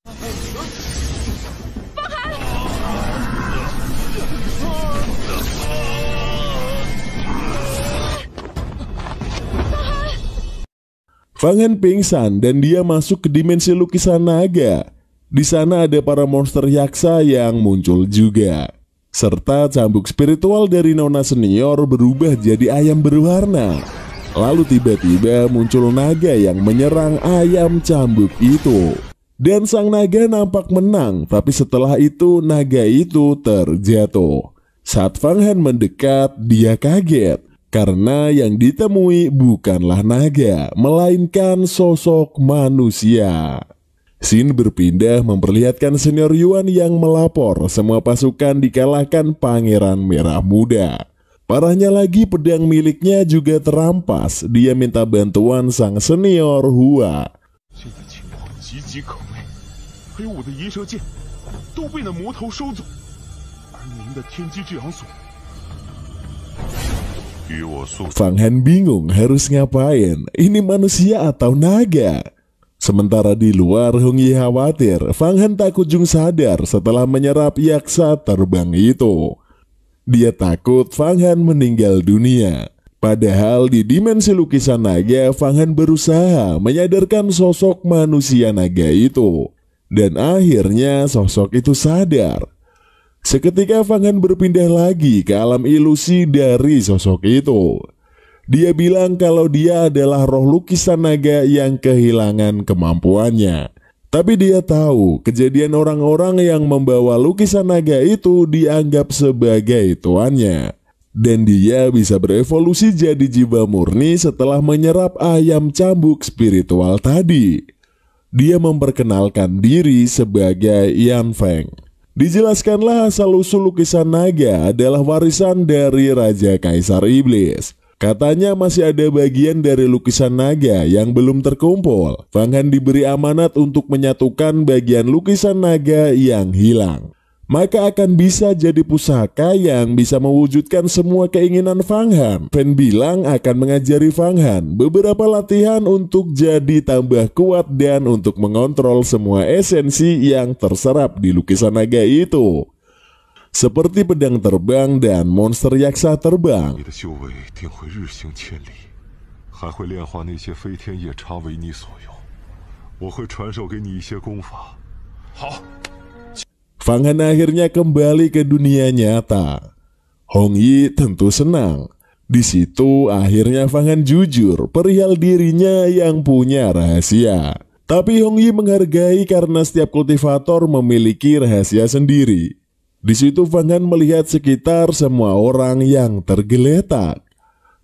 Fang Han pingsan dan dia masuk ke dimensi lukisan naga. Di sana ada para monster yaksa yang muncul juga. Serta cambuk spiritual dari Nona senior berubah jadi ayam berwarna. Lalu tiba-tiba muncul naga yang menyerang ayam cambuk itu. Dan sang naga nampak menang, tapi setelah itu naga itu terjatuh. Saat Fang Han mendekat, dia kaget. Karena yang ditemui bukanlah naga, melainkan sosok manusia. Scene berpindah memperlihatkan senior Yuan yang melapor semua pasukan dikalahkan Pangeran Merah Muda. Parahnya lagi pedang miliknya juga terampas. Dia minta bantuan sang senior Hua. Fang Han bingung harus ngapain, ini manusia atau naga? Sementara di luar Hong Yi khawatir, Fang Han tak kunjung sadar setelah menyerap yaksa terbang itu. Dia takut Fang Han meninggal dunia. Padahal di dimensi lukisan naga, Fang Han berusaha menyadarkan sosok manusia naga itu. Dan akhirnya sosok itu sadar. Seketika Fang Han berpindah lagi ke alam ilusi dari sosok itu. Dia bilang kalau dia adalah roh lukisan naga yang kehilangan kemampuannya. Tapi dia tahu kejadian orang-orang yang membawa lukisan naga itu dianggap sebagai tuannya. Dan dia bisa berevolusi jadi jiwa murni setelah menyerap ayam cambuk spiritual tadi. Dia memperkenalkan diri sebagai Yan Feng. Dijelaskanlah asal-usul lukisan naga adalah warisan dari Raja Kaisar Iblis. Katanya masih ada bagian dari lukisan naga yang belum terkumpul. Fang Han diberi amanat untuk menyatukan bagian lukisan naga yang hilang. Maka akan bisa jadi pusaka yang bisa mewujudkan semua keinginan Fang Han. Fan bilang akan mengajari Fang Han beberapa latihan untuk jadi tambah kuat dan untuk mengontrol semua esensi yang terserap di lukisan naga itu. Seperti pedang terbang dan monster yaksa terbang. Fang Han akhirnya kembali ke dunia nyata. Hong Yi tentu senang. Di situ akhirnya Fang Han jujur perihal dirinya yang punya rahasia. Tapi Hong Yi menghargai karena setiap kultivator memiliki rahasia sendiri. Di situ Fang Han melihat sekitar semua orang yang tergeletak.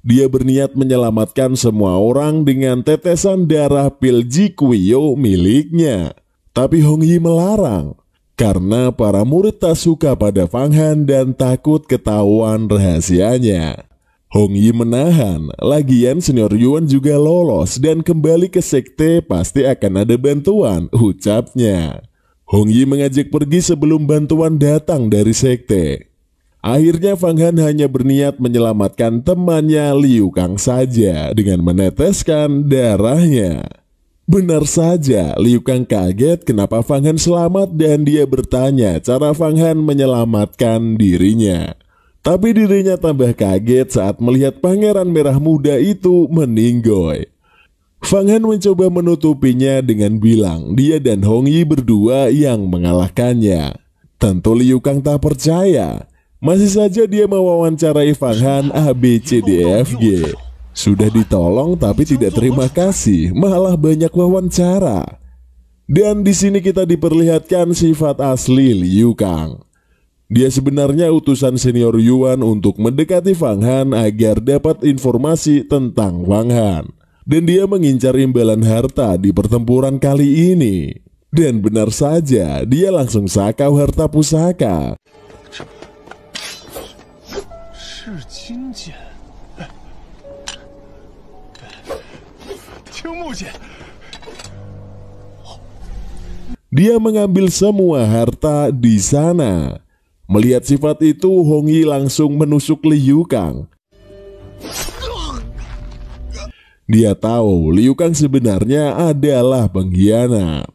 Dia berniat menyelamatkan semua orang dengan tetesan darah pil Ji Kuio miliknya. Tapi Hong Yi melarang, karena para murid tak suka pada Fang Han dan takut ketahuan rahasianya. Hong Yi menahan, lagian senior Yuan juga lolos dan kembali ke sekte pasti akan ada bantuan, ucapnya. Hong Yi mengajak pergi sebelum bantuan datang dari sekte. Akhirnya Fang Han hanya berniat menyelamatkan temannya Liu Kang saja dengan meneteskan darahnya. Benar saja, Liu Kang kaget kenapa Fang Han selamat dan dia bertanya cara Fang Han menyelamatkan dirinya. Tapi dirinya tambah kaget saat melihat pangeran merah muda itu meninggoy. Fang Han mencoba menutupinya dengan bilang dia dan Hong Yi berdua yang mengalahkannya. Tentu Liu Kang tak percaya. Masih saja dia mewawancarai Fang Han ABCDEFG. Sudah ditolong tapi tidak terima kasih, malah banyak wawancara. Dan di sini kita diperlihatkan sifat asli Liu Kang. Dia sebenarnya utusan senior Yuan untuk mendekati Fang Han agar dapat informasi tentang Fang Han. Dan dia mengincar imbalan harta di pertempuran kali ini. Dan benar saja, dia langsung sakau harta pusaka. Dia mengambil semua harta di sana. Melihat sifat itu, Hong Yi langsung menusuk Liu Kang. Dia tahu Liu Kang sebenarnya adalah pengkhianat.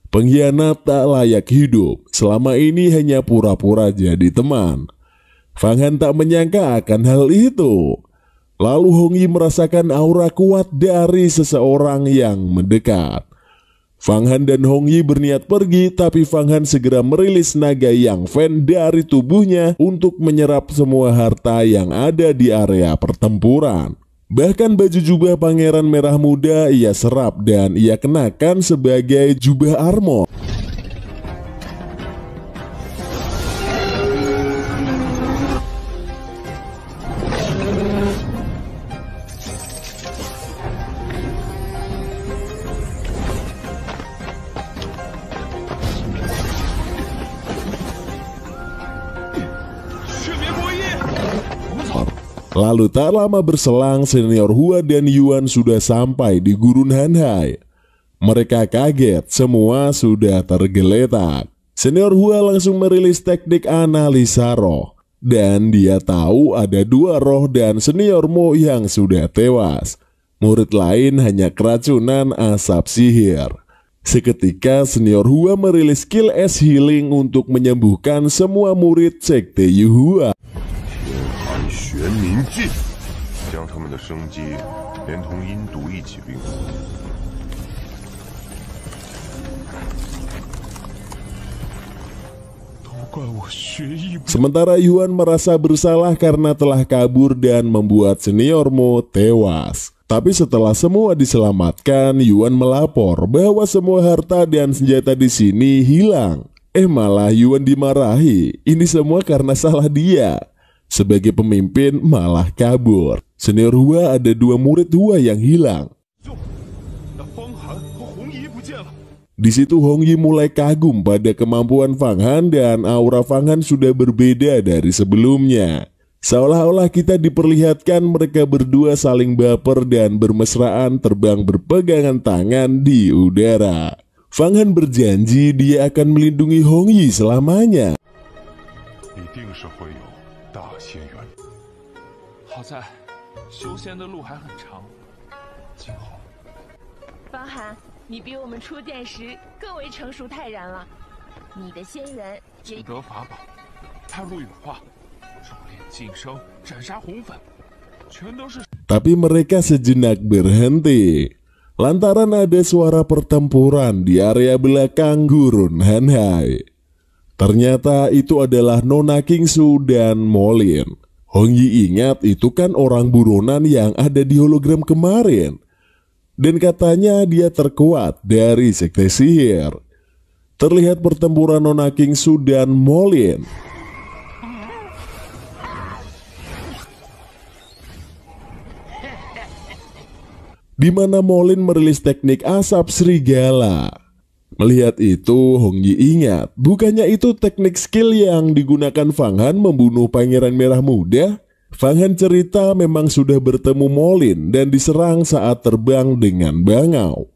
Pengkhianat tak layak hidup, selama ini hanya pura-pura jadi teman. Fang Han tak menyangka akan hal itu. Lalu Hong Yi merasakan aura kuat dari seseorang yang mendekat. Fang Han dan Hong Yi berniat pergi, tapi Fang Han segera merilis naga Yang Fan dari tubuhnya untuk menyerap semua harta yang ada di area pertempuran. Bahkan baju jubah pangeran merah muda ia serap dan ia kenakan sebagai jubah armor. Lalu tak lama berselang, senior Hua dan Yuan sudah sampai di Gurun Hanhai. Mereka kaget, semua sudah tergeletak. Senior Hua langsung merilis teknik analisa roh. Dan dia tahu ada 2 roh dan senior Mo yang sudah tewas. Murid lain hanya keracunan asap sihir. Seketika senior Hua merilis skill es healing untuk menyembuhkan semua murid sekte Yuhua. 玄冥镜，将他们的生机连同阴毒一起冰封。都 Sementara Yuan merasa bersalah karena telah kabur dan membuat senior Mo tewas. Tapi setelah semua diselamatkan, Yuan melapor bahwa semua harta dan senjata di sini hilang. Malah Yuan dimarahi. Ini semua karena salah dia. Sebagai pemimpin malah kabur. Senior Hua ada 2 murid Hua yang hilang. Di situ Hong Yi mulai kagum pada kemampuan Fang Han dan aura Fang Han sudah berbeda dari sebelumnya. Seolah-olah kita diperlihatkan mereka berdua saling baper dan bermesraan terbang berpegangan tangan di udara. Fang Han berjanji dia akan melindungi Hong Yi selamanya. Fang Han，你比我们初见时更为成熟泰然了。你的仙缘也得法宝，探路羽化，熔炼晋升，斩杀红粉，全都是。Tapi mereka sejenak berhenti lantaran ada suara pertempuran di area belakang gurun Hanhai. Ternyata itu adalah Nona Kingsu dan Molin. Hong Yi ingat itu kan orang buronan yang ada di hologram kemarin. Dan katanya dia terkuat dari sekte sihir. Terlihat pertempuran Nona Kingsu dan Molin. Di mana Molin merilis teknik asap serigala. Melihat itu, Hong Yi ingat, bukannya itu teknik skill yang digunakan Fang Han membunuh Pangeran Merah Muda? Fang Han cerita memang sudah bertemu Molin dan diserang saat terbang dengan bangau.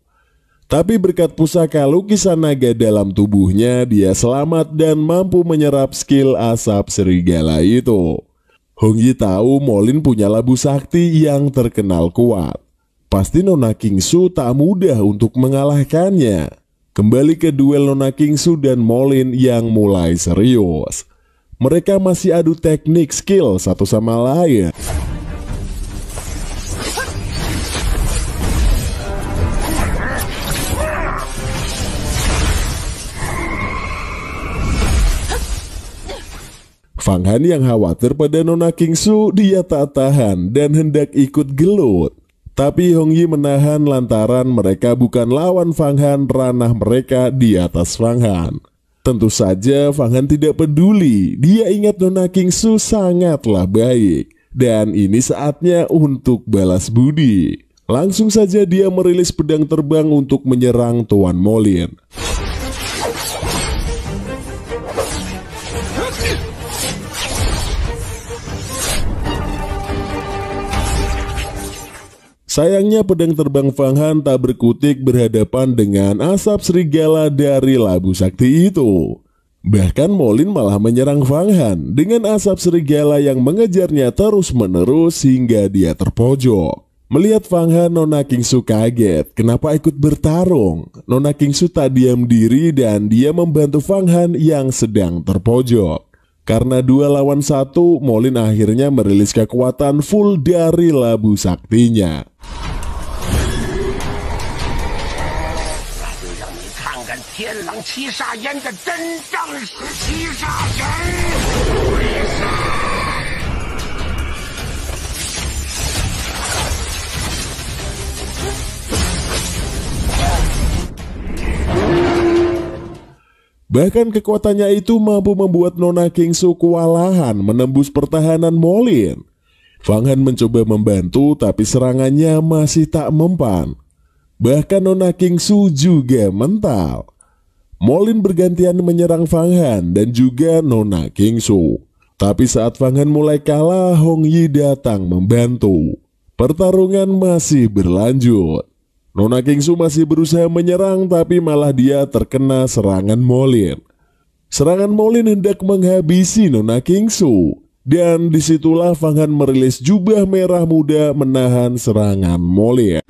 Tapi berkat pusaka lukisan naga dalam tubuhnya, dia selamat dan mampu menyerap skill asap serigala itu. Hong Yi tahu Molin punya labu sakti yang terkenal kuat. Pasti Nona Kingsu tak mudah untuk mengalahkannya. Kembali ke duel Nona Kingsu dan Molin yang mulai serius. Mereka masih adu teknik skill satu sama lain. Fang Han yang khawatir pada Nona Kingsu, dia tak tahan dan hendak ikut gelut. Tapi Hong Yi menahan lantaran mereka bukan lawan Fang Han, ranah mereka di atas Fang Han. Tentu saja Fang Han tidak peduli, dia ingat Nona Kingsu sangatlah baik. Dan ini saatnya untuk balas budi. Langsung saja dia merilis pedang terbang untuk menyerang Tuan Molin. Sayangnya pedang terbang Fang Han tak berkutik berhadapan dengan asap serigala dari labu sakti itu. Bahkan Molin malah menyerang Fang Han dengan asap serigala yang mengejarnya terus-menerus hingga dia terpojok. Melihat Fang Han, Nona Kingsu kaget kenapa ikut bertarung. Nona Kingsu tak diam diri dan dia membantu Fang Han yang sedang terpojok. Karena 2 lawan 1, Molin akhirnya merilis kekuatan full dari labu saktinya. Bahkan kekuatannya itu mampu membuat Nona Kingsu kewalahan menembus pertahanan Molin. Fang Han mencoba membantu tapi serangannya masih tak mempan. Bahkan Nona Kingsu juga mental. Molin bergantian menyerang Fang Han dan juga Nona Kingsu. Tapi saat Fang Han mulai kalah, Hong Yi datang membantu. Pertarungan masih berlanjut. Nona Kingsu masih berusaha menyerang tapi malah dia terkena serangan Molin. Serangan Molin hendak menghabisi Nona Kingsu. Dan disitulah Fang Han merilis jubah merah muda menahan serangan Molin.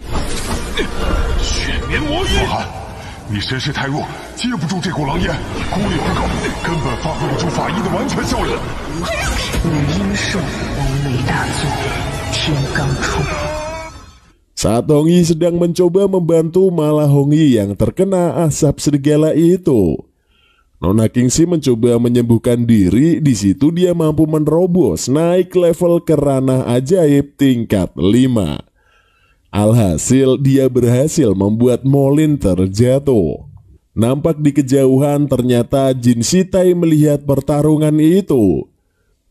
Saat Hong Yi sedang mencoba membantu, malah Hong Yi yang terkena asap serigala itu. Nona Kingxi mencoba menyembuhkan diri. Di situ dia mampu menerobos naik level ke ranah ajaib tingkat 5. Alhasil dia berhasil membuat Molin terjatuh. Nampak di kejauhan ternyata Jin Shitai melihat pertarungan itu.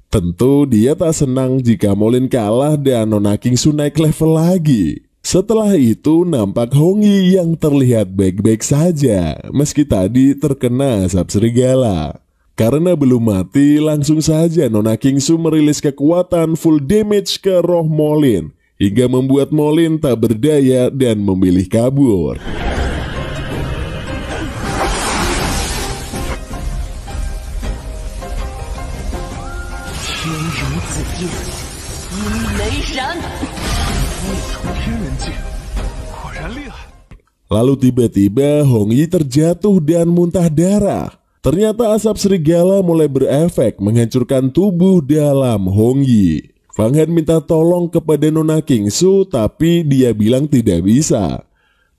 Tentu dia tak senang jika Molin kalah dan Nona Kingxi naik level lagi. Setelah itu nampak Hong Yi yang terlihat baik-baik saja meski tadi terkena asap serigala. Karena belum mati, langsung saja Nona Kingxi merilis kekuatan full damage ke roh Molin hingga membuat Molin tak berdaya dan memilih kabur. Lalu tiba-tiba Hong Yi terjatuh dan muntah darah. Ternyata asap serigala mulai berefek menghancurkan tubuh dalam Hong Yi. Fang Han minta tolong kepada Nona Kingxi, tapi dia bilang tidak bisa.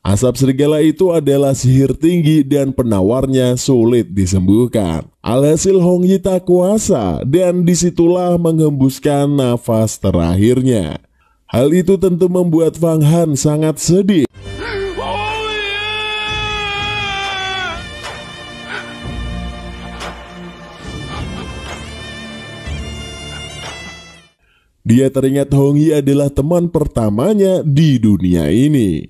Asap serigala itu adalah sihir tinggi dan penawarnya sulit disembuhkan. Alhasil Hong Yi tak kuasa dan disitulah menghembuskan nafas terakhirnya. Hal itu tentu membuat Fang Han sangat sedih. Dia teringat Hong Yi adalah teman pertamanya di dunia ini.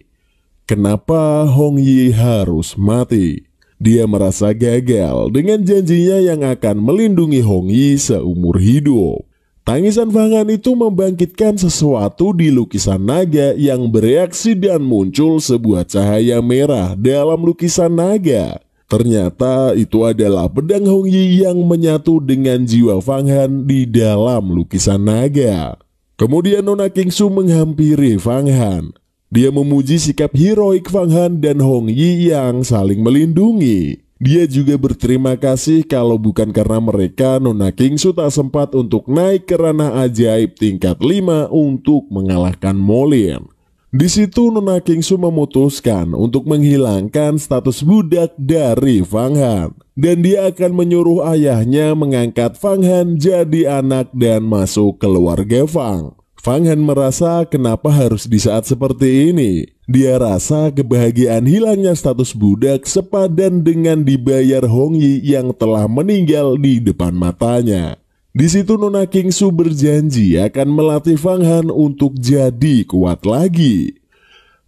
Kenapa Hong Yi harus mati? Dia merasa gagal dengan janjinya yang akan melindungi Hong Yi seumur hidup. Tangisan Fang Han itu membangkitkan sesuatu di lukisan naga yang bereaksi dan muncul sebuah cahaya merah dalam lukisan naga. Ternyata itu adalah pedang Hong Yi yang menyatu dengan jiwa Fang Han di dalam lukisan naga. Kemudian Nona Kingxi menghampiri Fang Han. Dia memuji sikap heroik Fang Han dan Hong Yi yang saling melindungi. Dia juga berterima kasih kalau bukan karena mereka, Nona Kingxi tak sempat untuk naik ke ranah ajaib tingkat 5 untuk mengalahkan Molin. Di situ Nona Kingxi memutuskan untuk menghilangkan status budak dari Fang Han. Dan dia akan menyuruh ayahnya mengangkat Fang Han jadi anak dan masuk keluarga Fang. Fang Han merasa kenapa harus di saat seperti ini. Dia rasa kebahagiaan hilangnya status budak sepadan dengan dibayar Hong Yi yang telah meninggal di depan matanya. Di situ Nona Kingxi berjanji akan melatih Fang Han untuk jadi kuat lagi.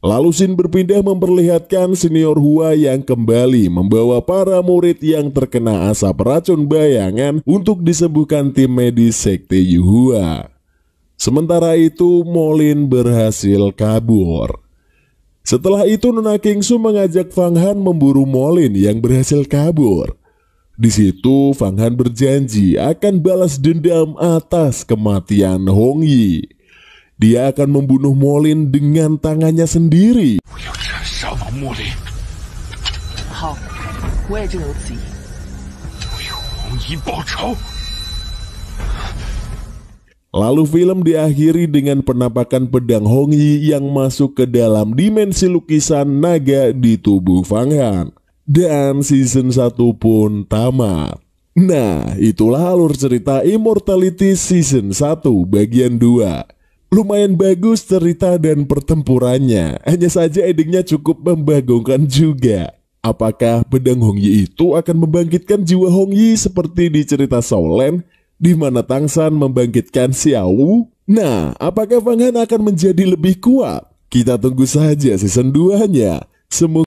Lalu Shin berpindah memperlihatkan senior Hua yang kembali membawa para murid yang terkena asap racun bayangan untuk disembuhkan tim medis Sekte Yuhua. Sementara itu Molin berhasil kabur. Setelah itu Nona Kingxi mengajak Fang Han memburu Molin yang berhasil kabur. Di situ Fang Han berjanji akan balas dendam atas kematian Hong Yi. Dia akan membunuh Molin dengan tangannya sendiri. Lalu film diakhiri dengan penampakan pedang Hong Yi yang masuk ke dalam dimensi lukisan naga di tubuh Fang Han. Dan season 1 pun tamat. Nah, itulah alur cerita Immortality season 1 bagian 2. Lumayan bagus cerita dan pertempurannya. Hanya saja endingnya cukup membagongkan juga. Apakah pedang Hong Yi itu akan membangkitkan jiwa Hong Yi seperti di cerita Shaolin, di mana Tang San membangkitkan Xiao Wu? Nah, apakah Fang Han akan menjadi lebih kuat? Kita tunggu saja season 2-nya. Semoga